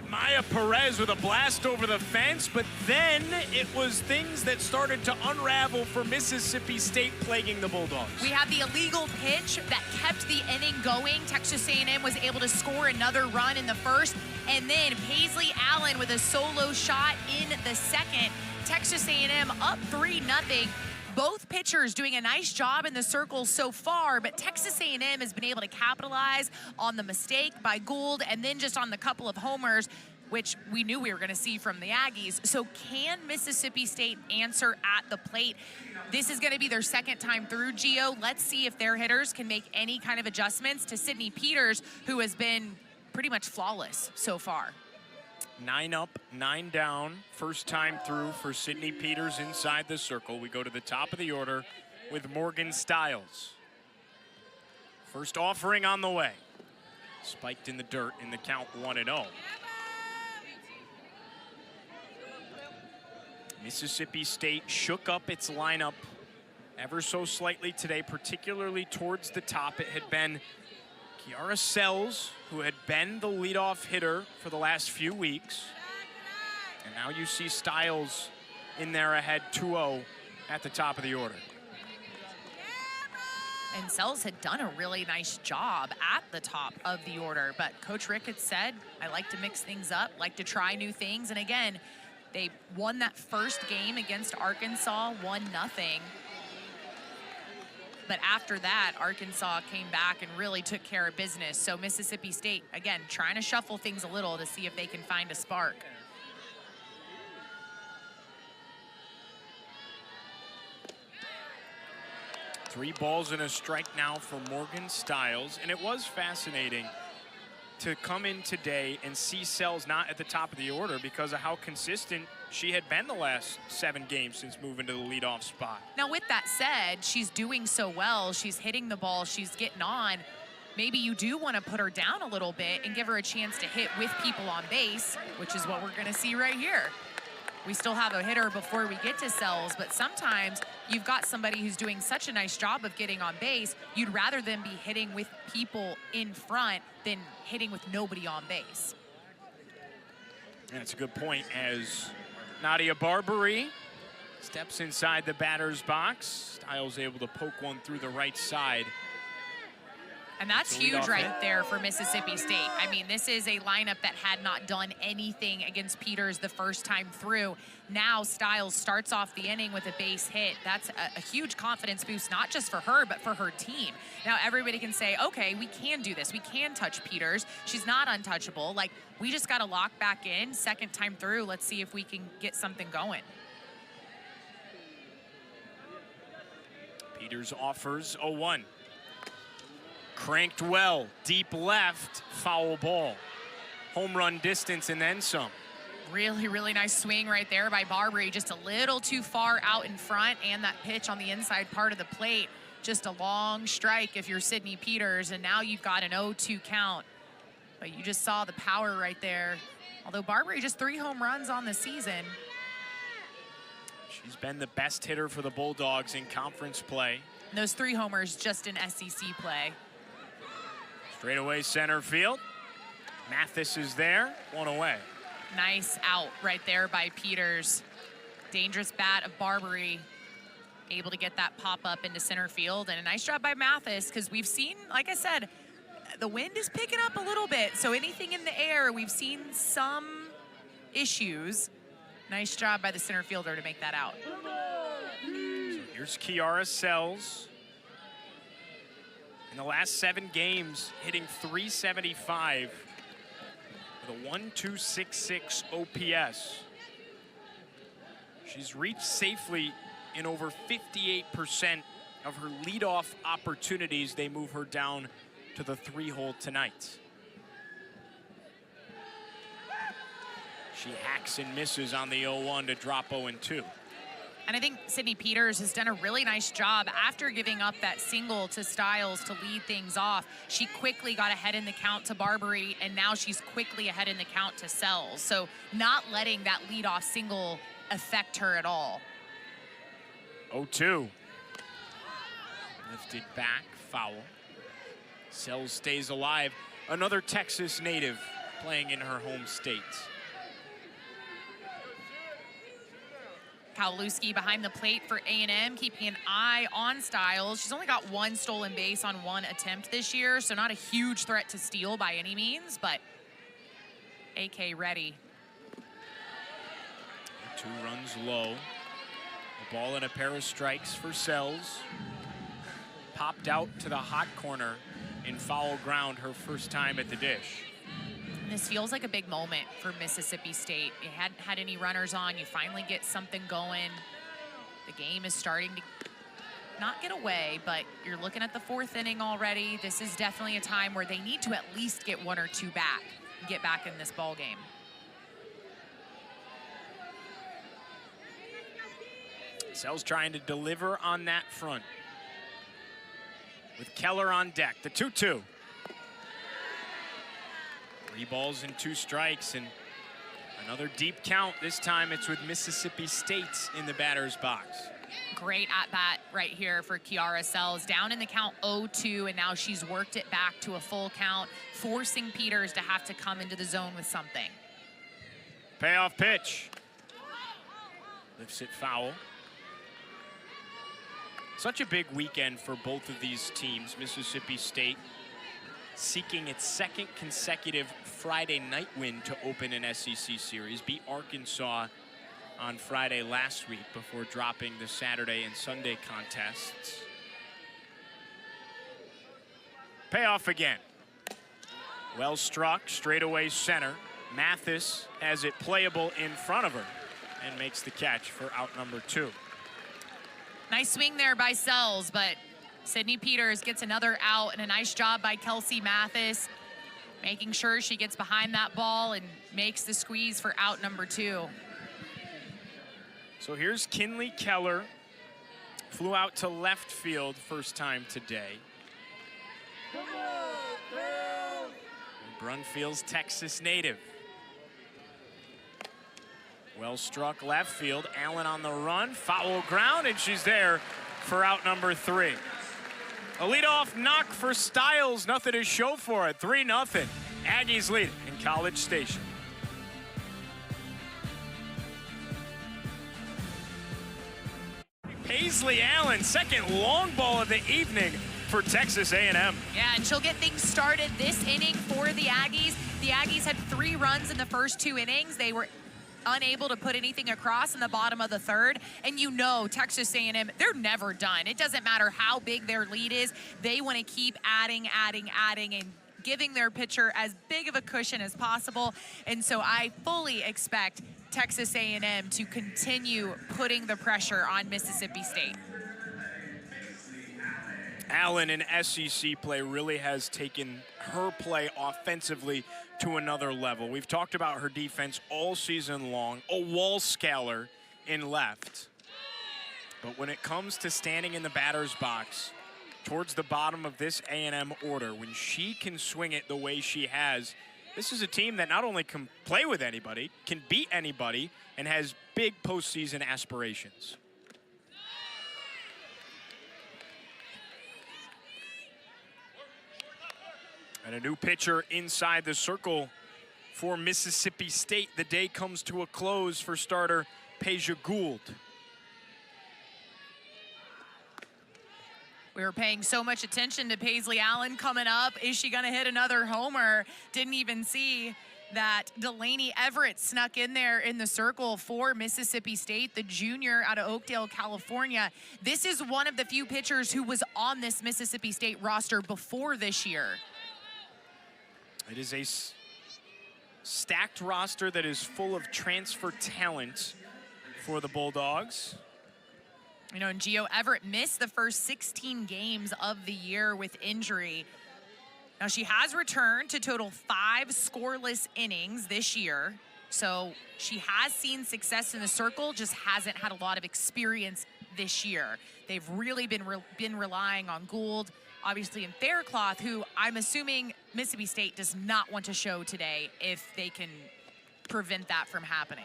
Maya Perez with a blast over the fence, but then it was things that started to unravel for Mississippi State, plaguing the Bulldogs. We had the illegal pitch that kept the inning going. Texas A&M was able to score another run in the first, and then Paisley Allen with a solo shot in the second. Texas A&M up 3-0. both pitchers doing a nice job in the circle so far, but Texas A&M has been able to capitalize on the mistake by Gould and then just on the couple of homers, which we knew we were going to see from the Aggies. So can Mississippi State answer at the plate? This is going to be their second time through, Gio. Let's see if their hitters can make any kind of adjustments to Sydney Peters, who has been pretty much flawless so far. 9 up, 9 down. First time through for Sydney Peters inside the circle. We go to the top of the order with Morgan Stiles. First offering on the way. Spiked in the dirt in the count 1-0. Mississippi State shook up its lineup ever so slightly today, particularly towards the top. It had been Kiara Sells, who had been the leadoff hitter for the last few weeks. And now you see Stiles in there ahead 2-0 at the top of the order. And Sells had done a really nice job at the top of the order, but Coach Rick had said, I like to mix things up, like to try new things. And again, they won that first game against Arkansas, 1-0. But after that, Arkansas came back and really took care of business. So Mississippi State, again, trying to shuffle things a little to see if they can find a spark. Three balls and a strike now for Morgan Stiles. And it was fascinating to come in today and see Sells not at the top of the order because of how consistent she had been the last 7 games since moving to the leadoff spot. Now, with that said, she's doing so well. She's hitting the ball. She's getting on. Maybe you do want to put her down a little bit and give her a chance to hit with people on base, which is what we're going to see right here. We still have a hitter before we get to Sells, but sometimes you've got somebody who's doing such a nice job of getting on base, you'd rather them be hitting with people in front than hitting with nobody on base. That's a good point as Nadia Barbary steps inside the batter's box. Stiles able to poke one through the right side. And that's huge right there for Mississippi State. I mean, this is a lineup that had not done anything against Peters the first time through. Now Stiles starts off the inning with a base hit. That's a huge confidence boost, not just for her, but for her team. Now everybody can say, okay, we can do this. We can touch Peters. She's not untouchable. Like, we just got to lock back in. Second time through, let's see if we can get something going. Peters offers 0-1. Cranked well, deep left, foul ball. Home run distance and then some. Really, really nice swing right there by Barbary. Just a little too far out in front, and that pitch on the inside part of the plate. Just a long strike if you're Sydney Peters, and now you've got an 0-2 count. But you just saw the power right there. Although Barbary just 3 home runs on the season. She's been the best hitter for the Bulldogs in conference play. And those 3 homers just in SEC play. Straight away center field. Mathis is there, 1 away. Nice out right there by Peters. Dangerous bat of Barbary. Able to get that pop up into center field. And a nice job by Mathis, because we've seen, like I said, the wind is picking up a little bit. So anything in the air, we've seen some issues. Nice job by the center fielder to make that out. So here's Kiara Sells. In the last 7 games, hitting .375 with a 1.266 OPS. She's reached safely in over 58% of her leadoff opportunities. They move her down to the 3-hole tonight. She hacks and misses on the 0-1 to drop 0-2. And I think Sydney Peters has done a really nice job after giving up that single to Stiles to lead things off. She quickly got ahead in the count to Barbary, and now she's quickly ahead in the count to Sells. So not letting that leadoff single affect her at all. 0-2. Lifted back, foul. Sells stays alive. Another Texas native playing in her home state. Kowalewski behind the plate for A&M, keeping an eye on Stiles. She's only got 1 stolen base on 1 attempt this year, so not a huge threat to steal by any means, but AK ready. 2 runs low. Ball and a pair of strikes for Sells. Popped out to the hot corner in foul ground her first time at the dish. This feels like a big moment for Mississippi State. You hadn't had any runners on. You finally get something going. The game is starting to not get away, but you're looking at the 4th inning already. This is definitely a time where they need to at least get 1 or 2 back and get back in this ball game. Sells trying to deliver on that front. With Keller on deck, the 2-2. 3 balls and 2 strikes, and another deep count. This time it's with Mississippi State in the batter's box. Great at-bat right here for Kiara Sells. Down in the count 0-2, and now she's worked it back to a full count, forcing Peters to have to come into the zone with something. Payoff pitch. Lifts it foul. Such a big weekend for both of these teams. Mississippi State seeking its 2nd consecutive Friday night win to open an SEC series. Beat Arkansas on Friday last week before dropping the Saturday and Sunday contests. Payoff again. Well struck, straightaway center. Mathis has it playable in front of her and makes the catch for out number 2. Nice swing there by Sells, but Sydney Peters gets another out, and a nice job by Kelsey Mathis, making sure she gets behind that ball and makes the squeeze for out number 2. So here's Kinley Keller. Flew out to left field first time today. Brunfield's Texas native. Well struck left field. Allen on the run, foul ground, and she's there for out number 3. A leadoff knock for Styles, nothing to show for it. 3-0. Aggies lead in College Station. Paisley Allen, second long ball of the evening for Texas A&M. Yeah, and she'll get things started this inning for the Aggies. The Aggies had 3 runs in the first 2 innings. They were unable to put anything across in the bottom of the 3rd, and you know Texas A&M, they're never done. It doesn't matter how big their lead is. They want to keep adding, and giving their pitcher as big of a cushion as possible. And so I fully expect Texas A&M to continue putting the pressure on Mississippi State. Allen in SEC play really has taken her play offensively to another level. We've talked about her defense all season long, a wall scaler in left. But when it comes to standing in the batter's box towards the bottom of this A&M order, when she can swing it the way she has, this is a team that not only can play with anybody, can beat anybody, and has big postseason aspirations. And a new pitcher inside the circle for Mississippi State. The day comes to a close for starter Peja Gould. We were paying so much attention to Paisley Allen coming up. Is she going to hit another homer? Didn't even see that Delaney Everett snuck in there in the circle for Mississippi State, the junior out of Oakdale, California. This is one of the few pitchers who was on this Mississippi State roster before this year. It is a stacked roster that is full of transfer talent for the Bulldogs. You know, and Gio Everett missed the first 16 games of the year with injury. Now, she has returned to total 5 scoreless innings this year. So she has seen success in the circle, just hasn't had a lot of experience this year. They've really been relying on Gould, obviously, in Faircloth, who I'm assuming Mississippi State does not want to show today if they can prevent that from happening.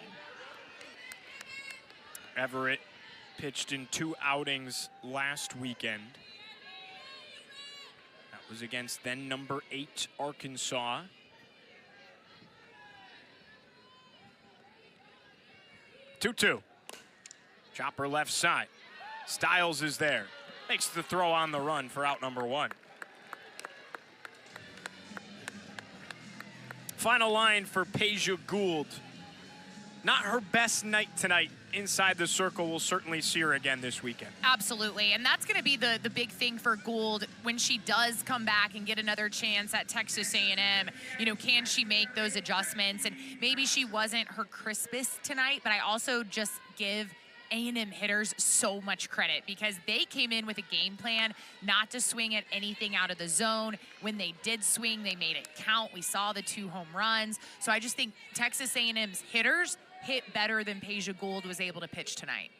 Everett pitched in 2 outings last weekend. That was against then number 8 Arkansas. Two-two. Chopper left side. Styles is there. Makes the throw on the run for out number 1. Final line for Peja Gould. not her best night tonight inside the circle. We'll certainly see her again this weekend. Absolutely, and that's going to be the big thing for Gould when she does come back and get another chance at Texas A&M. You know, can she make those adjustments? And maybe she wasn't her crispest tonight, but I also just give A&M hitters so much credit because they came in with a game plan not to swing at anything out of the zone. When they did swing, they made it count. We saw the 2 home runs. So I just think Texas A&M's hitters hit better than Peja Gould was able to pitch tonight.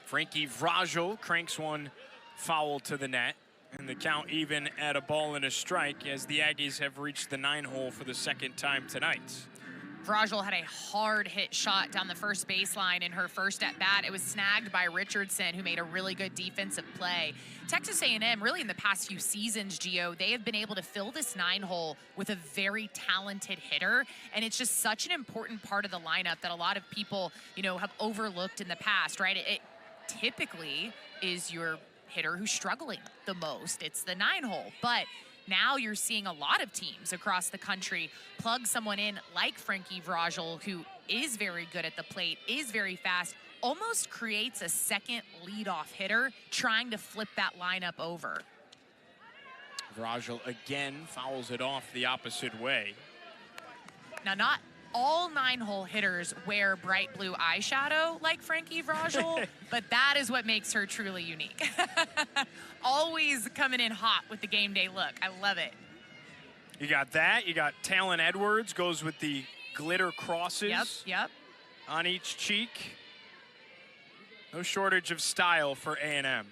Frankie Vrajel cranks one foul to the net, and the count even at a ball and a strike as the Aggies have reached the 9-hole for the second time tonight. Vrajel had a hard hit shot down the first baseline in her first at bat. It was snagged by Richardson, who made a really good defensive play. Texas A&M, really in the past few seasons, Gio, they have been able to fill this 9-hole with a very talented hitter, and it's just such an important part of the lineup that a lot of people, you know, have overlooked in the past, right? It typically is your hitter who's struggling the most. It's the 9-hole, but now you're seeing a lot of teams across the country plug someone in like Frankie Vrajel, who is very good at the plate, is very fast, almost creates a second leadoff hitter trying to flip that lineup over. Vrajel again fouls it off the opposite way. Now, not all 9-hole hitters wear bright blue eyeshadow like Frankie Vrajel, but that is what makes her truly unique. Always coming in hot with the game day look. I love it. You got that. You got Talon Edwards goes with the glitter crosses Yep. on each cheek. No shortage of style for A&M. And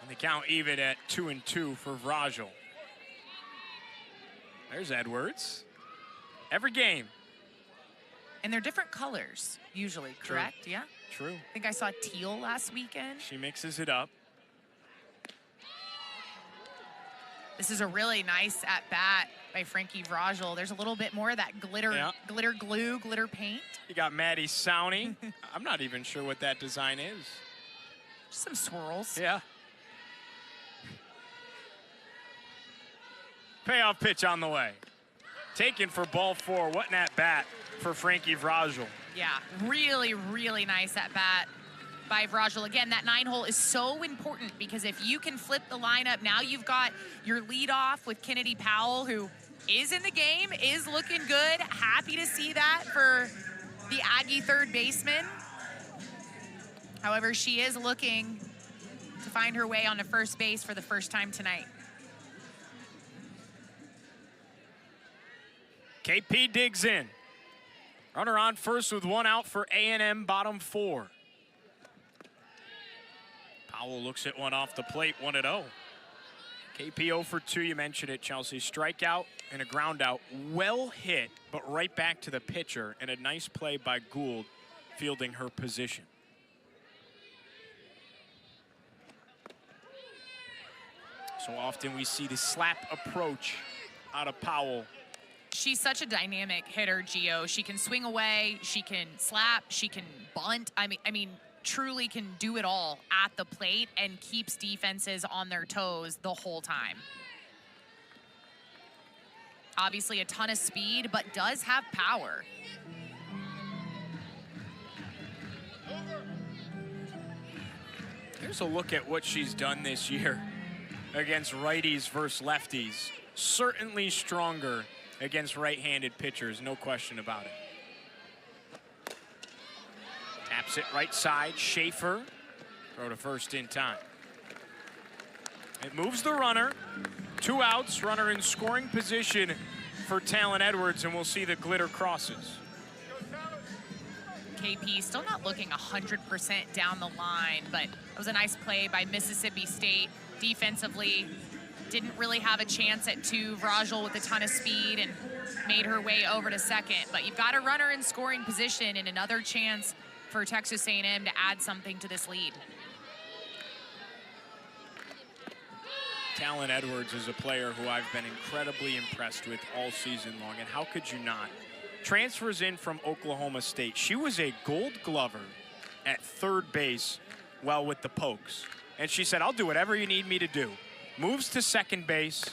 the count even at 2-2 for Vrajel. There's Edwards. Every game. And they're different colors, usually, correct? True. Yeah? True. I think I saw teal last weekend. She mixes it up. This is a really nice at-bat by Frankie Vrajel. There's a little bit more of that glitter, glitter glue, glitter paint. You got Maddie Sowney. I'm not even sure what that design is. Just some swirls. Yeah. Payoff pitch on the way. Taken for ball 4. What an at-bat for Frankie Vrajel. Yeah, really, really nice at-bat by Vrajel. Again, that 9-hole is so important because if you can flip the lineup, now you've got your leadoff with Kennedy Powell, who is in the game, is looking good. Happy to see that for the Aggie third baseman. However, she is looking to find her way onto first base for the first time tonight. KP digs in. Runner on first with 1 out for A&M, bottom 4. Powell looks at one off the plate, 1-0. KP 0 for 2, you mentioned it, Chelsea. Strikeout and a ground out. Well hit, but right back to the pitcher, and a nice play by Gould fielding her position. So often we see the slap approach out of Powell. She's such a dynamic hitter, Gio. She can swing away, she can slap, she can bunt. I mean, truly can do it all at the plate and keeps defenses on their toes the whole time. Obviously a ton of speed, but does have power. Here's a look at what she's done this year against righties versus lefties. Certainly stronger against right-handed pitchers, no question about it. Taps it right side, Schaefer. Throw to first in time. It moves the runner. 2 outs, runner in scoring position for Talon Edwards, and we'll see the glitter crosses. KP still not looking 100% down the line, but it was a nice play by Mississippi State defensively. Didn't really have a chance at 2. Vrajel with a ton of speed and made her way over to second. But you've got a runner in scoring position and another chance for Texas A&M to add something to this lead. Talon Edwards is a player who I've been incredibly impressed with all season long, and how could you not? Transfers in from Oklahoma State. She was a Gold Glover at third base while with the Pokes. And she said, I'll do whatever you need me to do. moves to second base,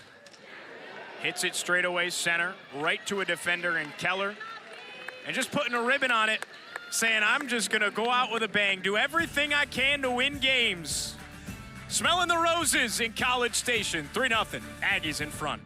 hits it straightaway center, right to a defender in Keller, and just putting a ribbon on it, saying, I'm just gonna go out with a bang, do everything I can to win games. Smelling the roses in College Station, 3-0, Aggies in front.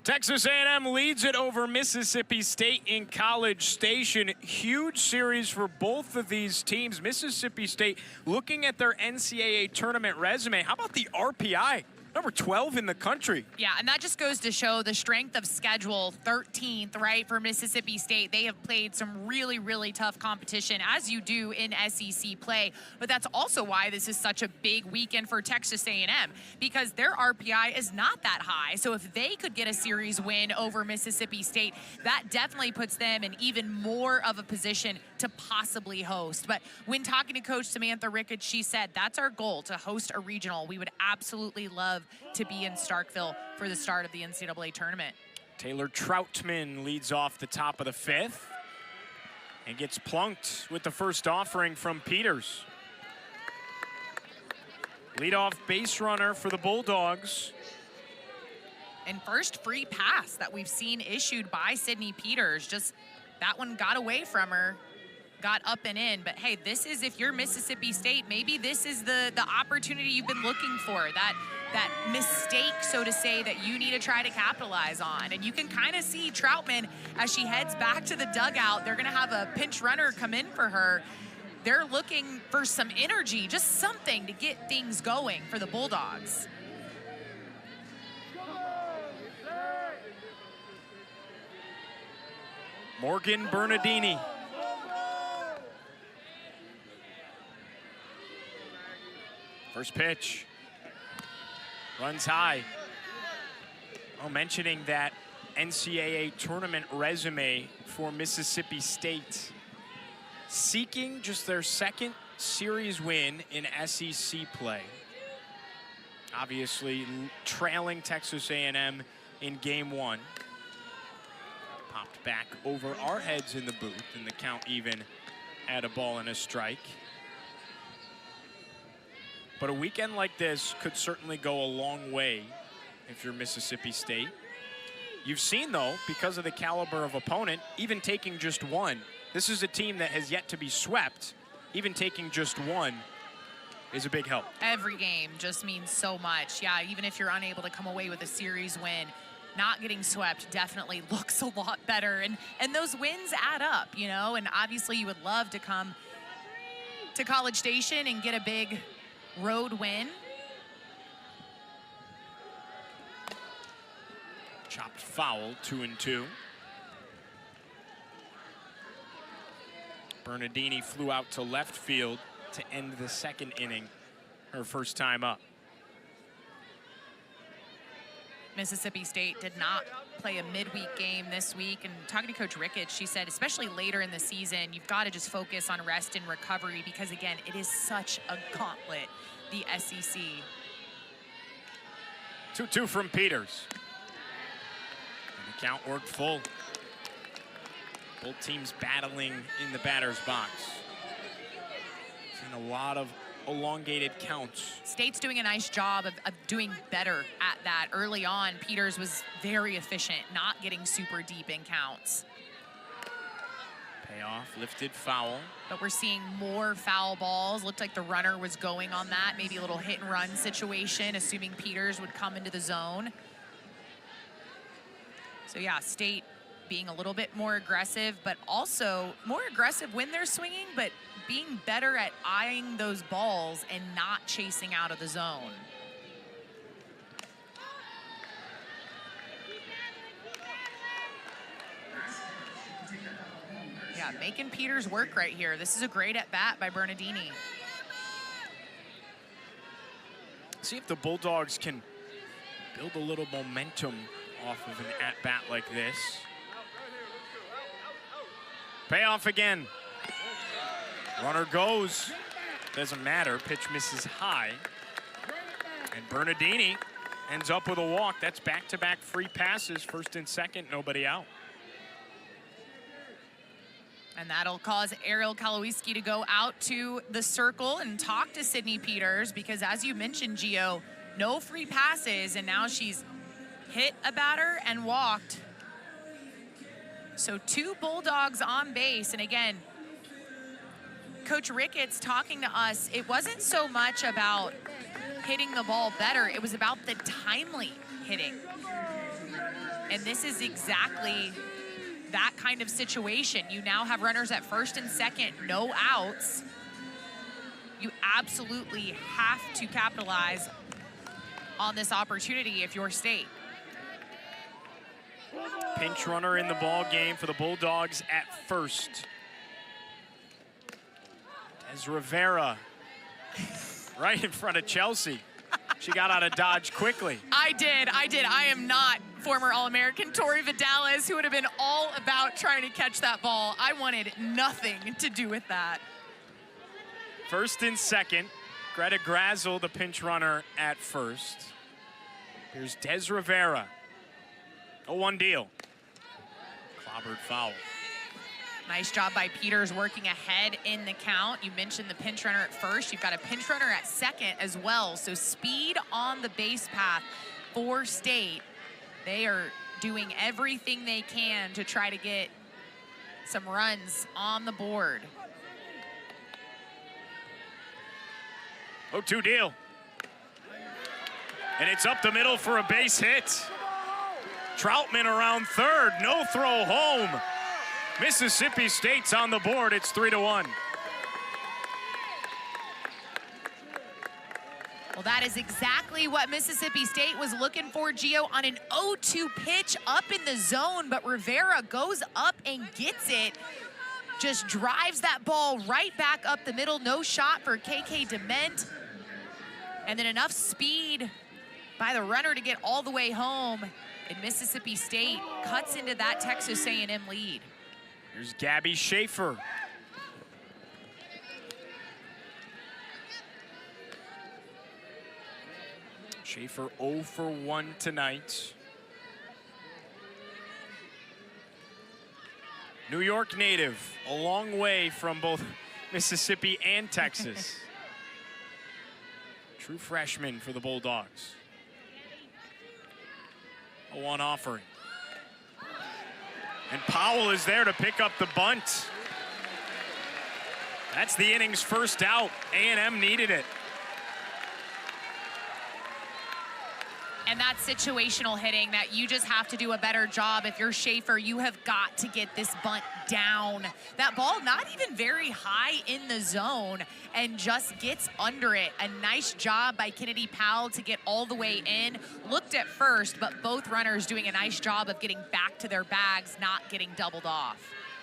Texas A&M leads it over Mississippi State in College Station. Huge series for both of these teams. Mississippi State looking at their NCAA tournament resume. How about the RPI? Number 12 in the country. Yeah, and that just goes to show the strength of schedule, 13th, right, for Mississippi State. They have played some really, really tough competition, as you do in SEC play. But that's also why this is such a big weekend for Texas A&M, because their RPI is not that high. So if they could get a series win over Mississippi State, that definitely puts them in even more of a position to possibly host. But when talking to Coach Samantha Ricketts, she said that's our goal, to host a regional. We would absolutely love to be in Starkville for the start of the NCAA tournament. Taylor Troutman leads off the top of the 5th and gets plunked with the first offering from Peters. Leadoff base runner for the Bulldogs. And first free pass that we've seen issued by Sydney Peters. Just that one got away from her, got up and in. But hey, this is, if you're Mississippi State, maybe this is the opportunity you've been looking for, that mistake, so to say, that you need to try to capitalize on. And you can kind of see Troutman as she heads back to the dugout. They're going to have a pinch runner come in for her. They're looking for some energy, just something to get things going for the Bulldogs. Morgan Bernardini. First pitch. Runs high. Oh, mentioning that NCAA tournament resume for Mississippi State. Seeking just their second series win in SEC play. Obviously trailing Texas A&M in game 1. Popped back over our heads in the booth, and the count even at a ball and a strike. But a weekend like this could certainly go a long way if you're Mississippi State. You've seen, though, because of the caliber of opponent, even taking just one. This is a team that has yet to be swept. Even taking just one is a big help. Every game just means so much. Yeah, even if you're unable to come away with a series win, not getting swept definitely looks a lot better. And those wins add up, you know, and obviously you would love to come to College Station and get a big road win. Chopped foul, 2-2. Bernardini flew out to left field to end the second inning, her first time up. Mississippi State did not play a midweek game this week, and talking to Coach Ricketts, she said, especially later in the season, you've got to just focus on rest and recovery, because again, it is such a gauntlet, the SEC. 2-2 from Peters. And the count worked full. Both teams battling in the batter's box. Seen a lot of elongated counts. State's doing a nice job of doing better at that. Early on, Peters was very efficient, not getting super deep in counts. Payoff, lifted foul. But we're seeing more foul balls. Looked like the runner was going on that. Maybe a little hit and run situation, assuming Peters would come into the zone. So yeah, State being a little bit more aggressive, but also more aggressive when they're swinging, but being better at eyeing those balls and not chasing out of the zone. Yeah, making Peters work right here. This is a great at-bat by Bernardini. See if the Bulldogs can build a little momentum off of an at-bat like this. Payoff again. Runner goes. Doesn't matter. Pitch misses high. And Bernardini ends up with a walk. That's back-to-back free passes. First and second, nobody out. And that'll cause Ariel Kalowiski to go out to the circle and talk to Sydney Peters, because as you mentioned, Gio, no free passes, and now she's hit a batter and walked. So 2 Bulldogs on base, and again, Coach Ricketts talking to us, it wasn't so much about hitting the ball better, it was about the timely hitting. And this is exactly that kind of situation. You now have runners at first and second, no outs. You absolutely have to capitalize on this opportunity if you're State. Pinch runner in the ball game for the Bulldogs at first. As Rivera right in front of Chelsea. She got out of Dodge quickly. I did. I am not former All-American Tori Vidales, who would have been all about trying to catch that ball. I wanted nothing to do with that. First and second, Greta Grazel, the pinch runner at first. Here's Des Rivera. 0-1 deal. Clobbered foul. Nice job by Peters working ahead in the count. You mentioned the pinch runner at first. You've got a pinch runner at second as well. So speed on the base path for State. They are doing everything they can to try to get some runs on the board. 0-2 deal. And it's up the middle for a base hit. Troutman around third, no throw home. Mississippi State's on the board, it's 3-1. Well, that is exactly what Mississippi State was looking for, Gio, on an 0-2 pitch up in the zone, but Rivera goes up and gets it. Just drives that ball right back up the middle. No shot for KK Dement. And then enough speed by the runner to get all the way home. And Mississippi State cuts into that Texas A&M lead. Here's Gabby Schaefer. Schaefer 0 for 1 tonight. New York native, a long way from both Mississippi and Texas. True freshman for the Bulldogs. A 1 offering. And Powell is there to pick up the bunt. That's the inning's first out. A&M needed it. And that's situational hitting that you just have to do a better job. If you're Schaefer, you have got to get this bunt down. That ball not even very high in the zone and just gets under it. A nice job by Kennedy Powell to get all the way in. Looked at first, but both runners doing a nice job of getting back to their bags, not getting doubled off.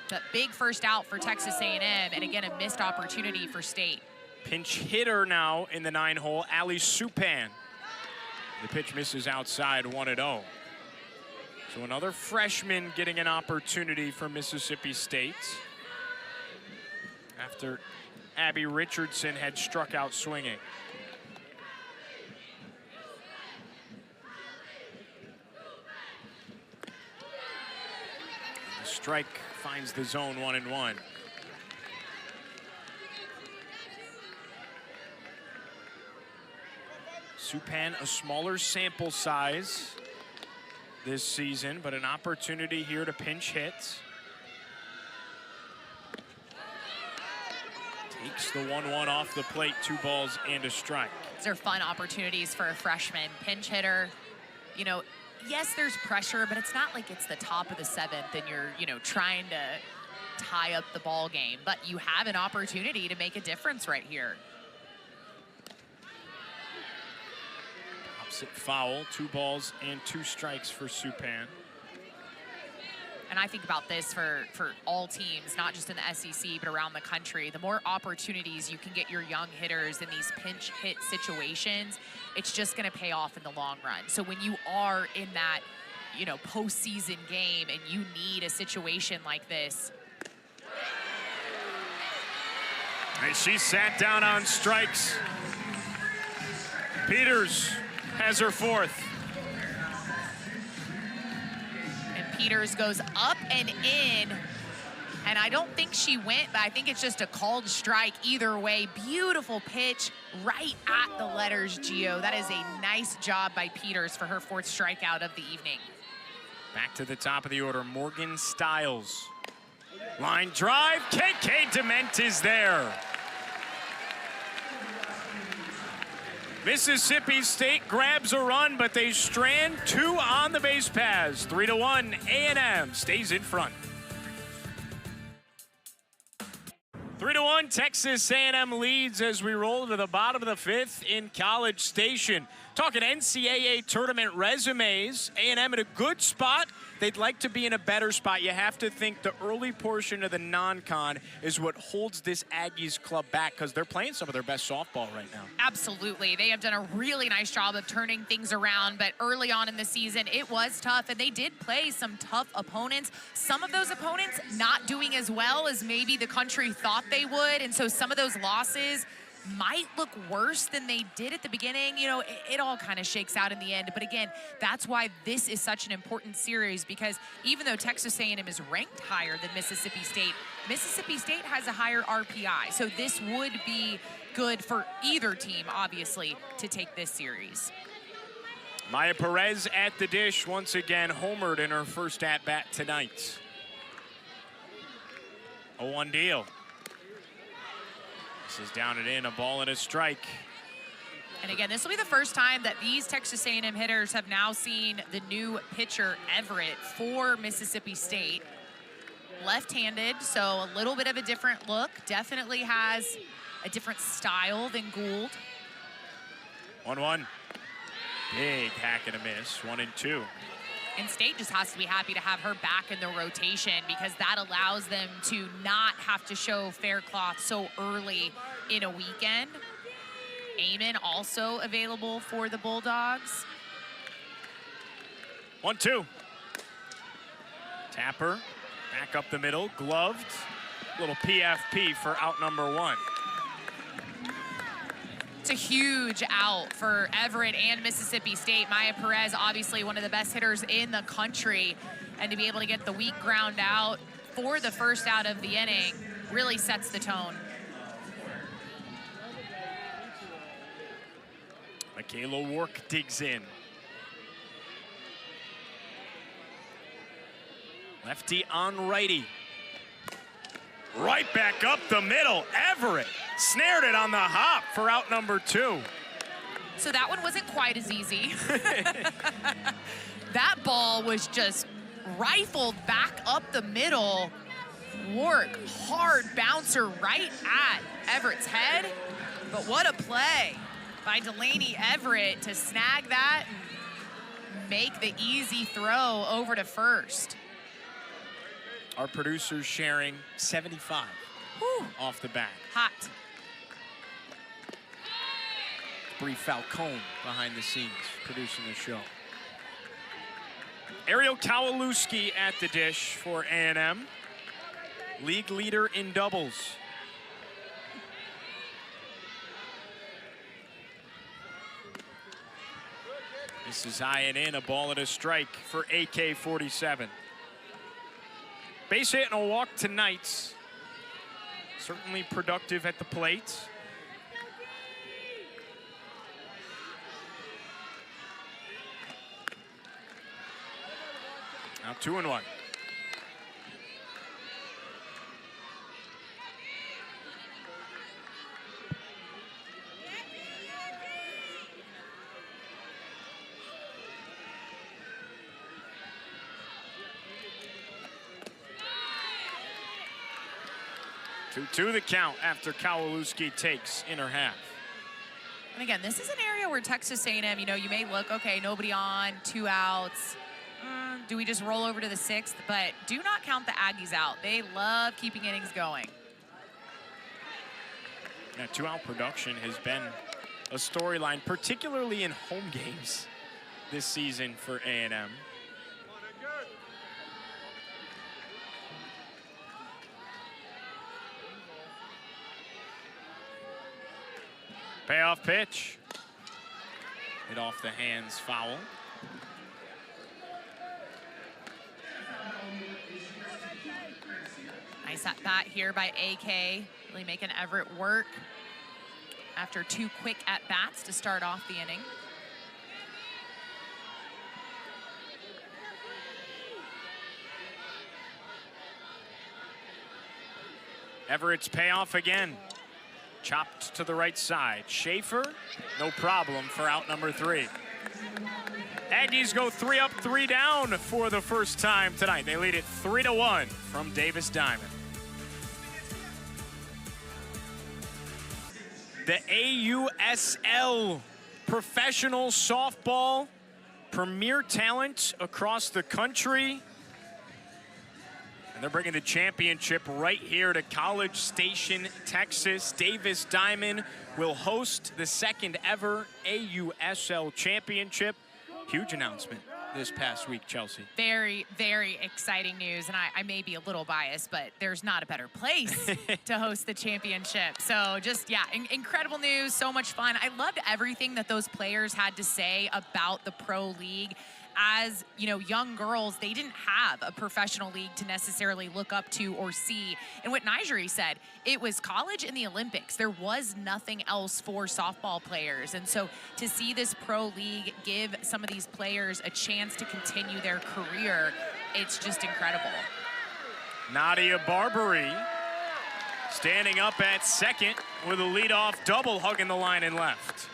But big first out for Texas A&M, and again, a missed opportunity for State. Pinch hitter now in the 9-hole, Ali Supan. The pitch misses outside, 1-0. So another freshman getting an opportunity for Mississippi State after Abby Richardson had struck out swinging. The strike finds the zone, 1-1. Supan, a smaller sample size this season, but an opportunity here to pinch hit. Takes the 1-1 off the plate, 2 balls and a strike. These are fun opportunities for a freshman. Pinch hitter, you know, yes, there's pressure, but it's not like it's the top of the 7th and you're, you know, trying to tie up the ball game. But you have an opportunity to make a difference right here. Foul, 2 balls and 2 strikes for Supan. And I think about this for all teams, not just in the SEC, but around the country. The more opportunities you can get your young hitters in these pinch hit situations, it's just going to pay off in the long run. So when you are in that, you know, postseason game and you need a situation like this. And she sat down on strikes. Peters has her 4th. And Peters goes up and in. And I don't think she went, but I think it's just a called strike either way. Beautiful pitch right at the letters, Gio. That is a nice job by Peters for her 4th strikeout of the evening. Back to the top of the order, Morgan Stiles. Line drive, KK Dement is there. Mississippi State grabs a run, but they strand 2 on the base paths. 3-1, A&M stays in front. 3-1, Texas A&M leads as we roll to the bottom of the 5th in College Station. Talking NCAA tournament resumes, A&M in a good spot. They'd like to be in a better spot. You have to think the early portion of the non-con is what holds this Aggies club back because they're playing some of their best softball right now. Absolutely. They have done a really nice job of turning things around, but early on in the season, it was tough, and they did play some tough opponents. Some of those opponents not doing as well as maybe the country thought they would, and so some of those losses might look worse than they did at the beginning. You know, it all kind of shakes out in the end. But again, that's why this is such an important series, because even though Texas A&M is ranked higher than Mississippi State has a higher RPI. So this would be good for either team, obviously, to take this series. Maya Perez at the dish once again, homered in her first at-bat tonight. 0-1 deal. This is down and in, a ball and a strike. And again, this will be the first time that these Texas A&M hitters have now seen the new pitcher, Everett, for Mississippi State. Left-handed, so a little bit of a different look. Definitely has a different style than Gould. 1-1. Big hack and a miss, 1-2. And State just has to be happy to have her back in the rotation, because that allows them to not have to show fair cloth so early in a weekend. Eamon also available for the Bulldogs. 1-2. Tapper, back up the middle, gloved. Little PFP for out number 1. It's a huge out for Everett and Mississippi State. Maya Perez, obviously one of the best hitters in the country, and to be able to get the weak ground out for the first out of the inning really sets the tone. Michaela Wark digs in. Lefty on righty. Right back up the middle, Everett. Snared it on the hop for out number 2. So that one wasn't quite as easy. That ball was just rifled back up the middle. Wark, hard bouncer right at Everett's head. But what a play by Delaney Everett to snag that and make the easy throw over to first. Our producers sharing 75 off the bat. Hot. Bree Falcone behind the scenes producing the show. Ariel Kowalewski at the dish for A&M. League leader in doubles. This is high and in, a ball and a strike for AK-47. Base hit and a walk tonight. Certainly productive at the plate. Now 2-1. 2-2 the count after Kowalewski takes in her half. And again, this is an area where Texas A&M, you know, you may look, okay, nobody on, 2 outs. Do we just roll over to the 6th? But do not count the Aggies out. They love keeping innings going. Yeah, 2-out production has been a storyline, particularly in home games this season for A&M. Payoff pitch. Hit off the hands, foul. Nice Nice at bat here by AK, really making Everett work after 2 quick at bats to start off the inning. Everett's payoff again. Chopped to the right side. Schaefer, no problem for out number 3. Aggies go 3 up, 3 down for the first time tonight. They lead it 3-1 from Davis Diamond. The AUSL professional softball premier talent across the country. And they're bringing the championship right here to College Station, Texas. Davis Diamond will host the second ever AUSL championship. Huge announcement this past week, Chelsea. Very, very exciting news. And I may be a little biased, but there's not a better place to host the championship. So just, yeah, incredible news, so much fun. I loved everything that those players had to say about the pro league. As you know, young girls, they didn't have a professional league to necessarily look up to or see. And what Nigeri said, it was college and the Olympics. There was nothing else for softball players. And so to see this pro league give some of these players a chance to continue their career, it's just incredible. Nadia Barbary standing up at second with a leadoff double, hugging the line and left.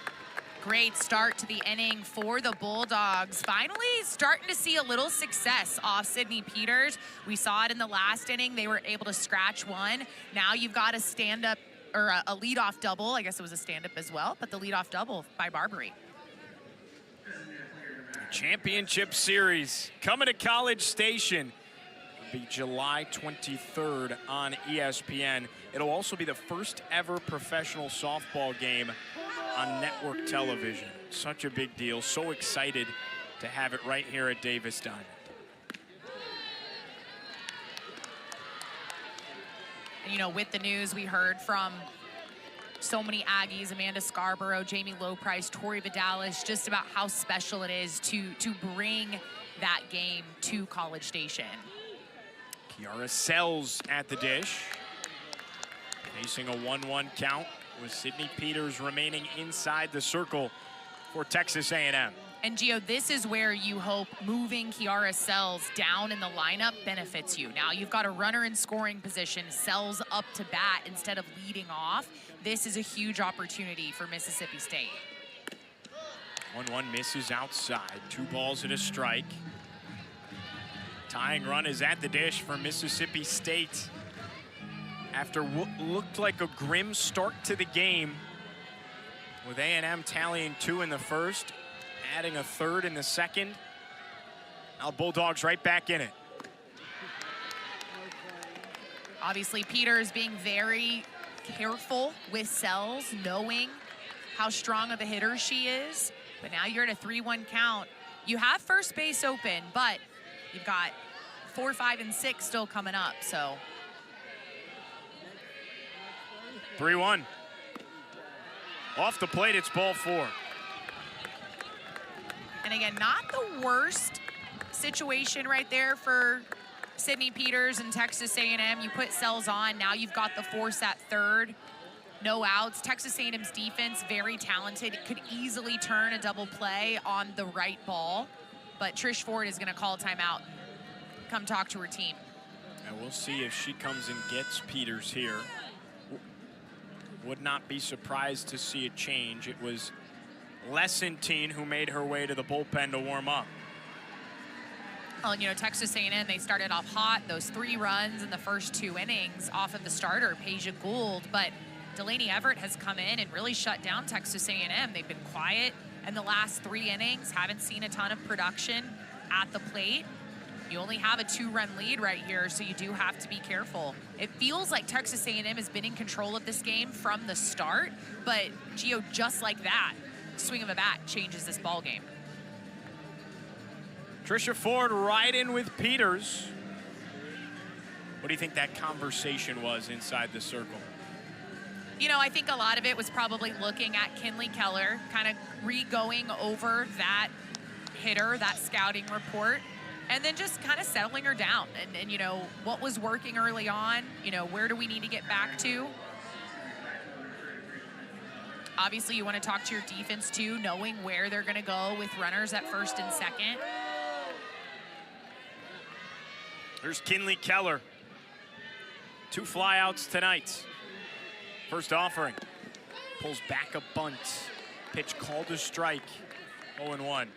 Great start to the inning for the Bulldogs. Finally starting to see a little success off Sydney Peters. We saw it in the last inning. They were able to scratch one. Now you've got a stand-up, or a leadoff double. I guess it was a stand-up as well, but the leadoff double by Barbary. Championship series coming to College Station. It'll be July 23rd on ESPN. It'll also be the first ever professional softball game on network television. Such a big deal. So excited to have it right here at Davis Diamond. You know, with the news we heard from so many Aggies, Amanda Scarborough, Jamie Loprice, Tori Vidalis, just about how special it is to bring that game to College Station. Kiara Sells at the dish, facing a 1-1 count with Sydney Peters remaining inside the circle for Texas A&M. And Gio, this is where you hope moving Kiara Sells down in the lineup benefits you. Now you've got a runner in scoring position, Sells up to bat instead of leading off. This is a huge opportunity for Mississippi State. 1-1 misses outside, 2 balls and a strike. Tying run is at the dish for Mississippi State. After what looked like a grim start to the game, with A&M tallying 2 in the first, adding a 3rd in the second. Now Bulldogs right back in it. Obviously, Peters being very careful with Sells, knowing how strong of a hitter she is. But now you're at a 3-1 count. You have first base open, but you've got 4, 5, and 6 still coming up, so. 3-1. Off the plate, it's ball 4. And again, not the worst situation right there for Sydney Peters and Texas A&M. You put Sells on, now you've got the force at third. No outs. Texas A&M's defense, very talented. It could easily turn a double play on the right ball. But Trish Ford is going to call a timeout. Come talk to her team. And we'll see if she comes and gets Peters here. Would not be surprised to see a change. It was Lessentine who made her way to the bullpen to warm up. Well, and you know, Texas A&M, they started off hot, those 3 runs in the first 2 innings off of the starter, Peja Gould, but Delaney Everett has come in and really shut down Texas A&M. They've been quiet in the last 3 innings, haven't seen a ton of production at the plate. You only have a 2-run lead right here, so you do have to be careful. It feels like Texas A&M has been in control of this game from the start, but Gio, just like that, swing of a bat changes this ball game. Trisha Ford right in with Peters. What do you think that conversation was inside the circle? You know, I think a lot of it was probably looking at Kinley Keller, kind of re-going over that hitter, that scouting report. And then just kind of settling her down and, you know, what was working early on, you know, where do we need to get back to? Obviously, you want to talk to your defense too, knowing where they're going to go with runners at first and second. There's Kinley Keller. 2 flyouts tonight. First offering. Pulls back a bunt. Pitch called a strike. 0-1.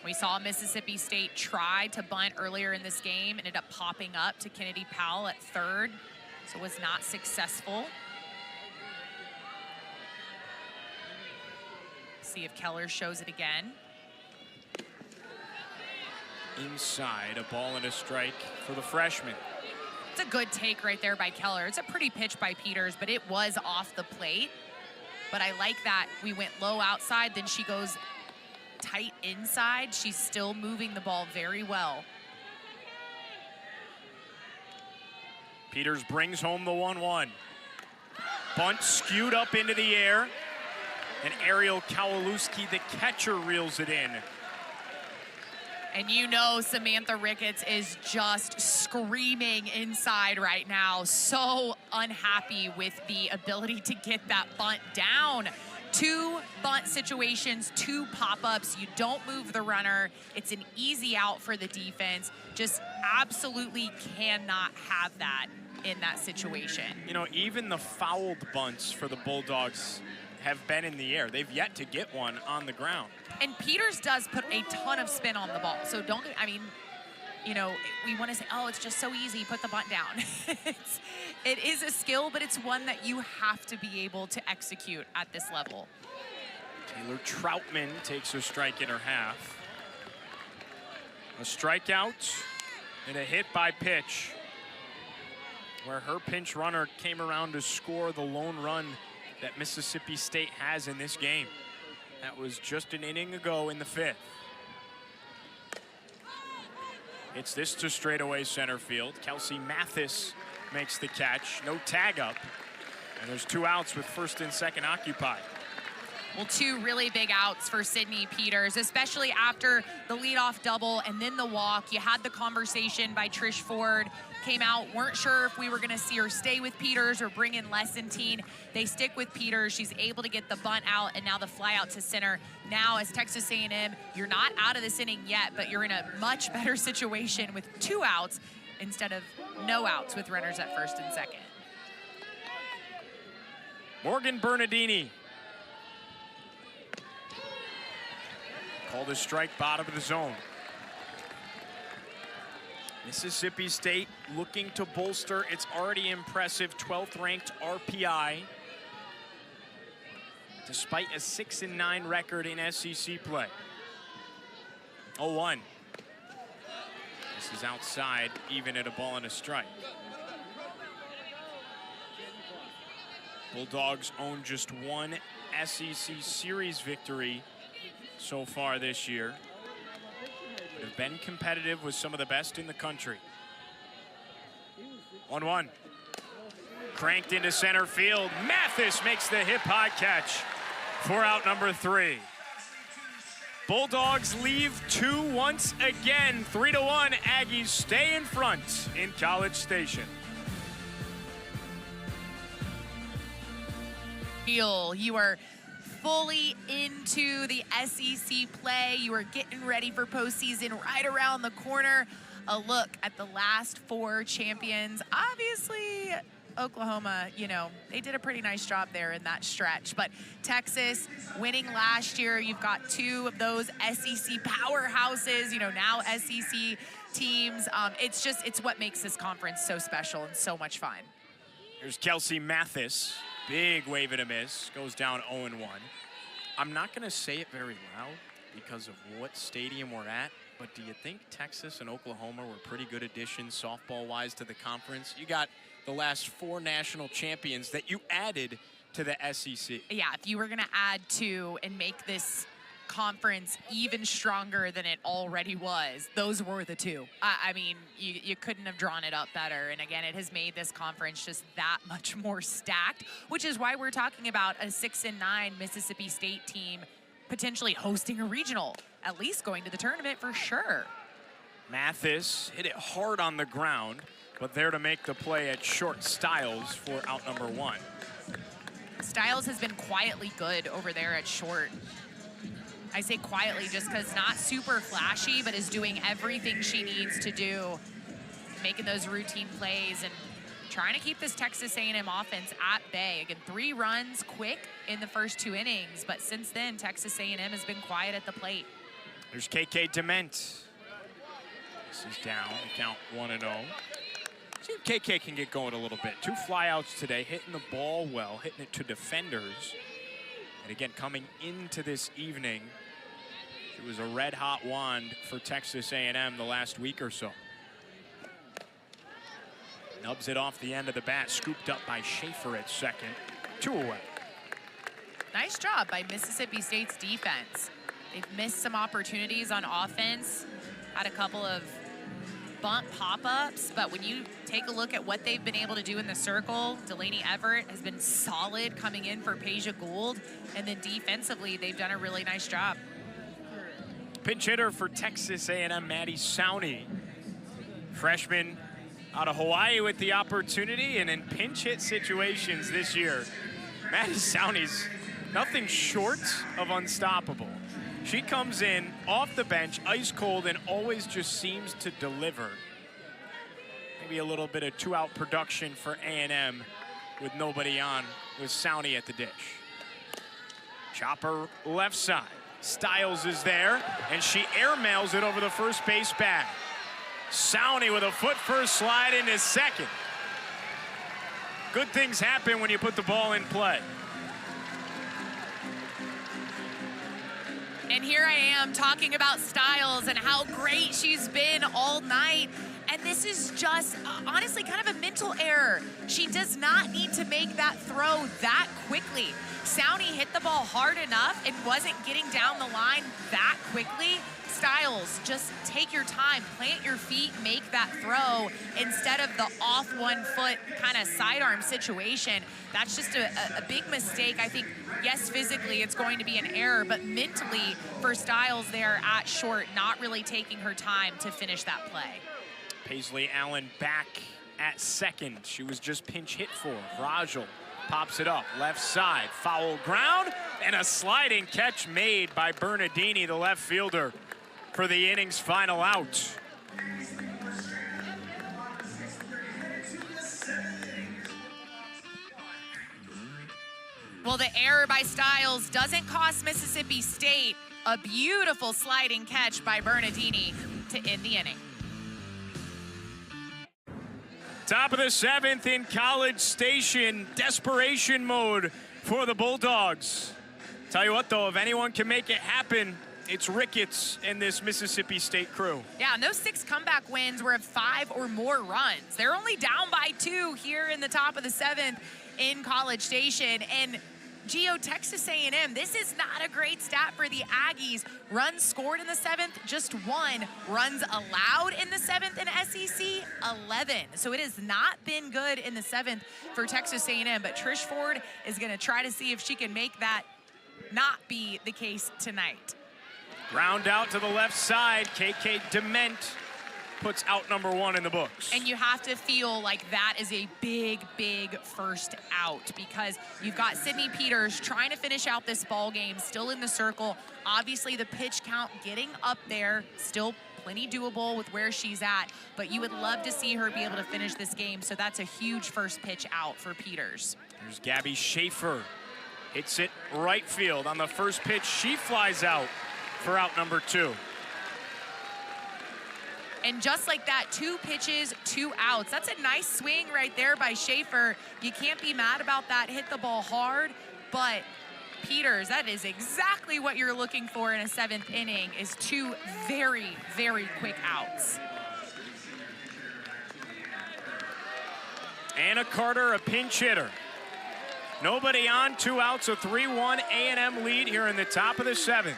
We saw Mississippi State try to bunt earlier in this game, ended up popping up to Kennedy Powell at third, so was not successful. See if Keller shows it again. Inside, a ball and a strike for the freshman. It's a good take right there by Keller. It's a pretty pitch by Peters, but it was off the plate. But I like that we went low outside, then she goes tight inside. She's still moving the ball very well. Peters brings home the 1-1. Bunt skewed up into the air. And Ariel Kowalewski, the catcher, reels it in. And you know Samantha Ricketts is just screaming inside right now. So unhappy with the ability to get that bunt down. 2 bunt situations, 2 pop-ups. You don't move the runner. It's an easy out for the defense. Just absolutely cannot have that in that situation. You know, even the fouled bunts for the Bulldogs have been in the air. They've yet to get one on the ground. And Peters does put a ton of spin on the ball. So don't, I mean, you know, we want to say, oh, it's just so easy, put the bunt down. It is a skill, but it's one that you have to be able to execute at this level. Taylor Troutman takes a strike in her half. A strikeout and a hit by pitch, where her pinch runner came around to score the lone run that Mississippi State has in this game. That was just an inning ago in the 5th. It's this to straightaway center field. Kelsey Mathis makes the catch. No tag up. And there's 2 outs with first and second occupied. Well, 2 really big outs for Sydney Peters, especially after the leadoff double and then the walk. You had the conversation by Trish Ford, came out, weren't sure if we were going to see her stay with Peters or bring in Lessentine. They stick with Peters. She's able to get the bunt out, and now the fly out to center. Now, as Texas A&M, you're not out of this inning yet, but you're in a much better situation with 2 outs instead of no outs with runners at first and second. Morgan Bernardini. Called a strike, bottom of the zone. Mississippi State looking to bolster its already impressive 12th ranked RPI, despite a 6-9 record in SEC play. 0-1. This is outside, even at a ball and a strike. Bulldogs own just 1 SEC series victory so far this year, but have been competitive with some of the best in the country. 1-1. Cranked into center field. Mathis makes the hip-high catch for out number 3. Bulldogs leave 2 once again. 3-1. Aggies stay in front in College Station. You are fully into the SEC play. You are getting ready for postseason right around the corner. A look at the last 4 champions. Obviously, Oklahoma, you know, they did a pretty nice job there in that stretch. But Texas winning last year, you've got 2 of those SEC powerhouses, you know, now SEC teams. It's what makes this conference so special and so much fun. Here's Kelsey Mathis. Big wave and a miss. Goes down 0-1. I'm not going to say it very loud because of what stadium we're at, but do you think Texas and Oklahoma were pretty good additions softball-wise to the conference? You got the last 4 national champions that you added to the SEC. Yeah, if you were going to add 2 and make this conference even stronger than it already was, those were the 2. I mean, you couldn't have drawn it up better. And again, it has made this conference just that much more stacked, which is why we're talking about a 6-9 Mississippi State team potentially hosting a regional, at least going to the tournament for sure. Mathis hit it hard on the ground, but there to make the play at short. Styles for out number 1. Styles has been quietly good over there at short. I say quietly just because not super flashy, but is doing everything she needs to do, making those routine plays and trying to keep this Texas A&M offense at bay. Again, 3 runs quick in the first 2 innings, but since then, Texas A&M has been quiet at the plate. There's KK Dement. This is down, count 1-0. See if KK can get going a little bit. 2 flyouts today, hitting the ball well, hitting it to defenders. And again, coming into this evening, it was a red-hot wand for Texas A&M the last week or so. Nubs it off the end of the bat, scooped up by Schaefer at second. 2 away. Nice job by Mississippi State's defense. They've missed some opportunities on offense, had a couple of bump pop-ups, but when you take a look at what they've been able to do in the circle, Delaney Everett has been solid coming in for Peja Gould, and then defensively, they've done a really nice job. Pinch hitter for Texas A&M, Maddie Sowney. Freshman out of Hawaii with the opportunity, and in pinch hit situations this year, Maddie Sowney's nothing short of unstoppable. She comes in off the bench, ice cold, and always just seems to deliver. Maybe a little bit of 2-out production for A&M with nobody on, with Sowney at the dish. Chopper left side. Styles is there, and she airmails it over the first base bag. Sowney with a foot first slide into second. Good things happen when you put the ball in play. And here I am talking about Styles and how great she's been all night. And this is just, honestly, kind of a mental error. She does not need to make that throw that quickly. Sowney hit the ball hard enough and wasn't getting down the line that quickly. Styles, just take your time, plant your feet, make that throw instead of the off 1 foot kind of sidearm situation. That's just a big mistake. I think, yes, physically it's going to be an error, but mentally for Styles there at short, not really taking her time to finish that play. Paisley Allen back at second. She was just pinch hit for. Rajal pops it up, left side, foul ground, and a sliding catch made by Bernardini, the left fielder, for the inning's final out. Well, the error by Styles doesn't cost Mississippi State. A beautiful sliding catch by Bernardini to end the inning. Top of the 7th in College Station, desperation mode for the Bulldogs. Tell you what, though, if anyone can make it happen, it's Ricketts and this Mississippi State crew. Yeah, and those 6 comeback wins were of 5 or more runs. They're only down by 2 here in the top of the 7th in College Station. And Geo, Texas A&M, this is not a great stat for the Aggies. Runs scored in the 7th, just 1. Runs allowed in the 7th in SEC, 11. So it has not been good in the 7th for Texas A&M, but Trish Ford is going to try to see if she can make that not be the case tonight. Ground out to the left side, KK Dement puts out number 1 in the books. And you have to feel like that is a big, big first out because you've got Sydney Peters trying to finish out this ball game, still in the circle. Obviously, the pitch count getting up there, still plenty doable with where she's at, but you would love to see her be able to finish this game, so that's a huge first pitch out for Peters. Here's Gabby Schaefer, hits it right field. On the first pitch, she flies out for out number 2. And just like that, 2 pitches, 2 outs. That's a nice swing right there by Schaefer. You can't be mad about that. Hit the ball hard, but Peters, that is exactly what you're looking for in a 7th inning, is 2 very, very quick outs. Anna Carter, a pinch hitter. Nobody on, 2 outs, a 3-1 A&M lead here in the top of the 7th.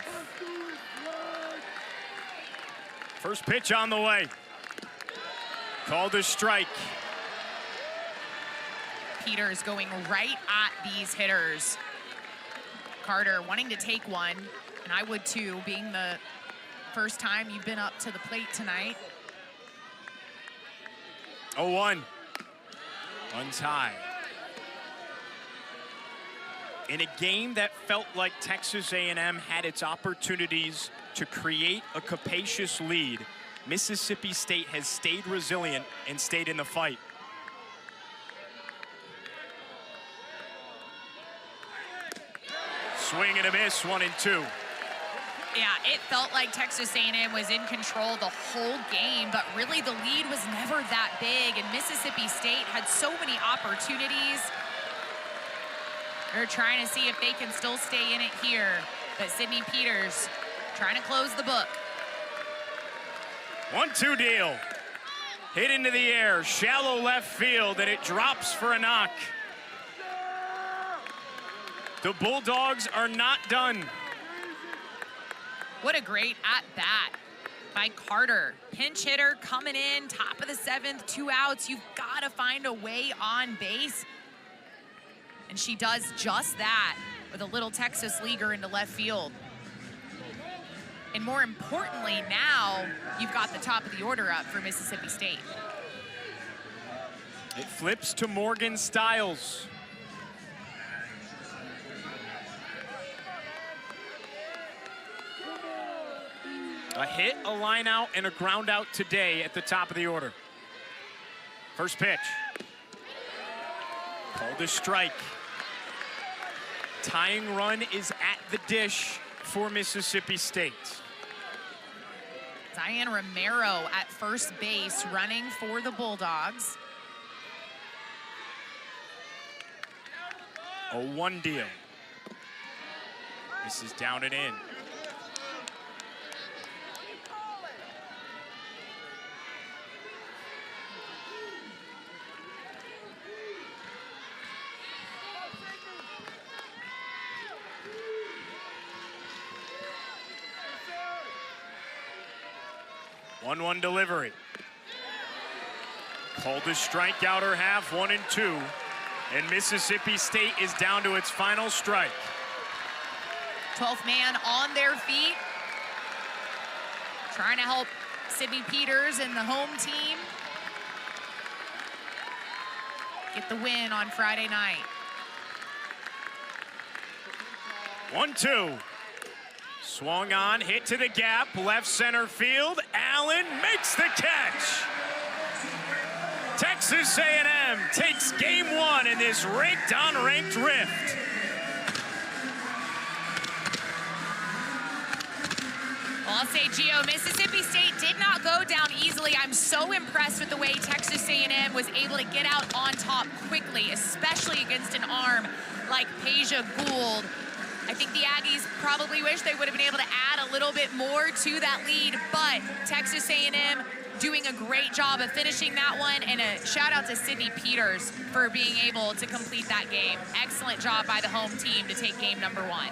First pitch on the way. Called a strike. Peters going right at these hitters. Carter wanting to take one, and I would too, being the first time you've been up to the plate tonight. 0-1. Untied. In a game that felt like Texas A&M had its opportunities to create a capacious lead, Mississippi State has stayed resilient and stayed in the fight. Swing and a miss, 1 and 2. Yeah, it felt like Texas A&M was in control the whole game, but really the lead was never that big, and Mississippi State had so many opportunities. They're trying to see if they can still stay in it here, but Sydney Peters trying to close the book. 1-2 deal. Hit into the air, shallow left field, and it drops for a knock. The Bulldogs are not done. What a great at-bat by Carter. Pinch hitter coming in, top of the 7th, 2 outs. You've got to find a way on base. And she does just that with a little Texas leaguer into left field. And more importantly, now you've got the top of the order up for Mississippi State. It flips to Morgan Stiles. A hit, a line out, and a ground out today at the top of the order. First pitch. Called a strike. Tying run is at the dish for Mississippi State. Diane Romero at first base running for the Bulldogs. A 1 deal. This is down and in. One delivery. Called a strikeout or half, 1 and 2. And Mississippi State is down to its final strike. 12th man on their feet. Trying to help Sydney Peters and the home team get the win on Friday night. 1-2. Swung on, hit to the gap, left center field. Allen makes the catch. Texas A&M takes game 1 in this ranked-on-ranked rift. Well, I'll say, Gio, Mississippi State did not go down easily. I'm so impressed with the way Texas A&M was able to get out on top quickly, especially against an arm like Peja Gould. I think the Aggies probably wish they would have been able to add a little bit more to that lead, but Texas A&M doing a great job of finishing that one, and a shout out to Sydney Peters for being able to complete that game. Excellent job by the home team to take game number 1.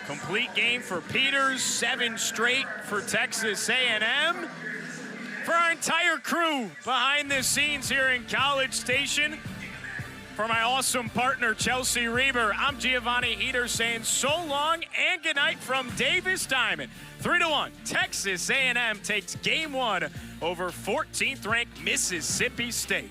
Complete game for Peters, 7 straight for Texas A&M. For our entire crew behind the scenes here in College Station, for my awesome partner, Chelsea Reber, I'm Giovanni Heater saying so long and good night from Davis Diamond. 3-1, Texas A&M takes game 1 over 14th ranked Mississippi State.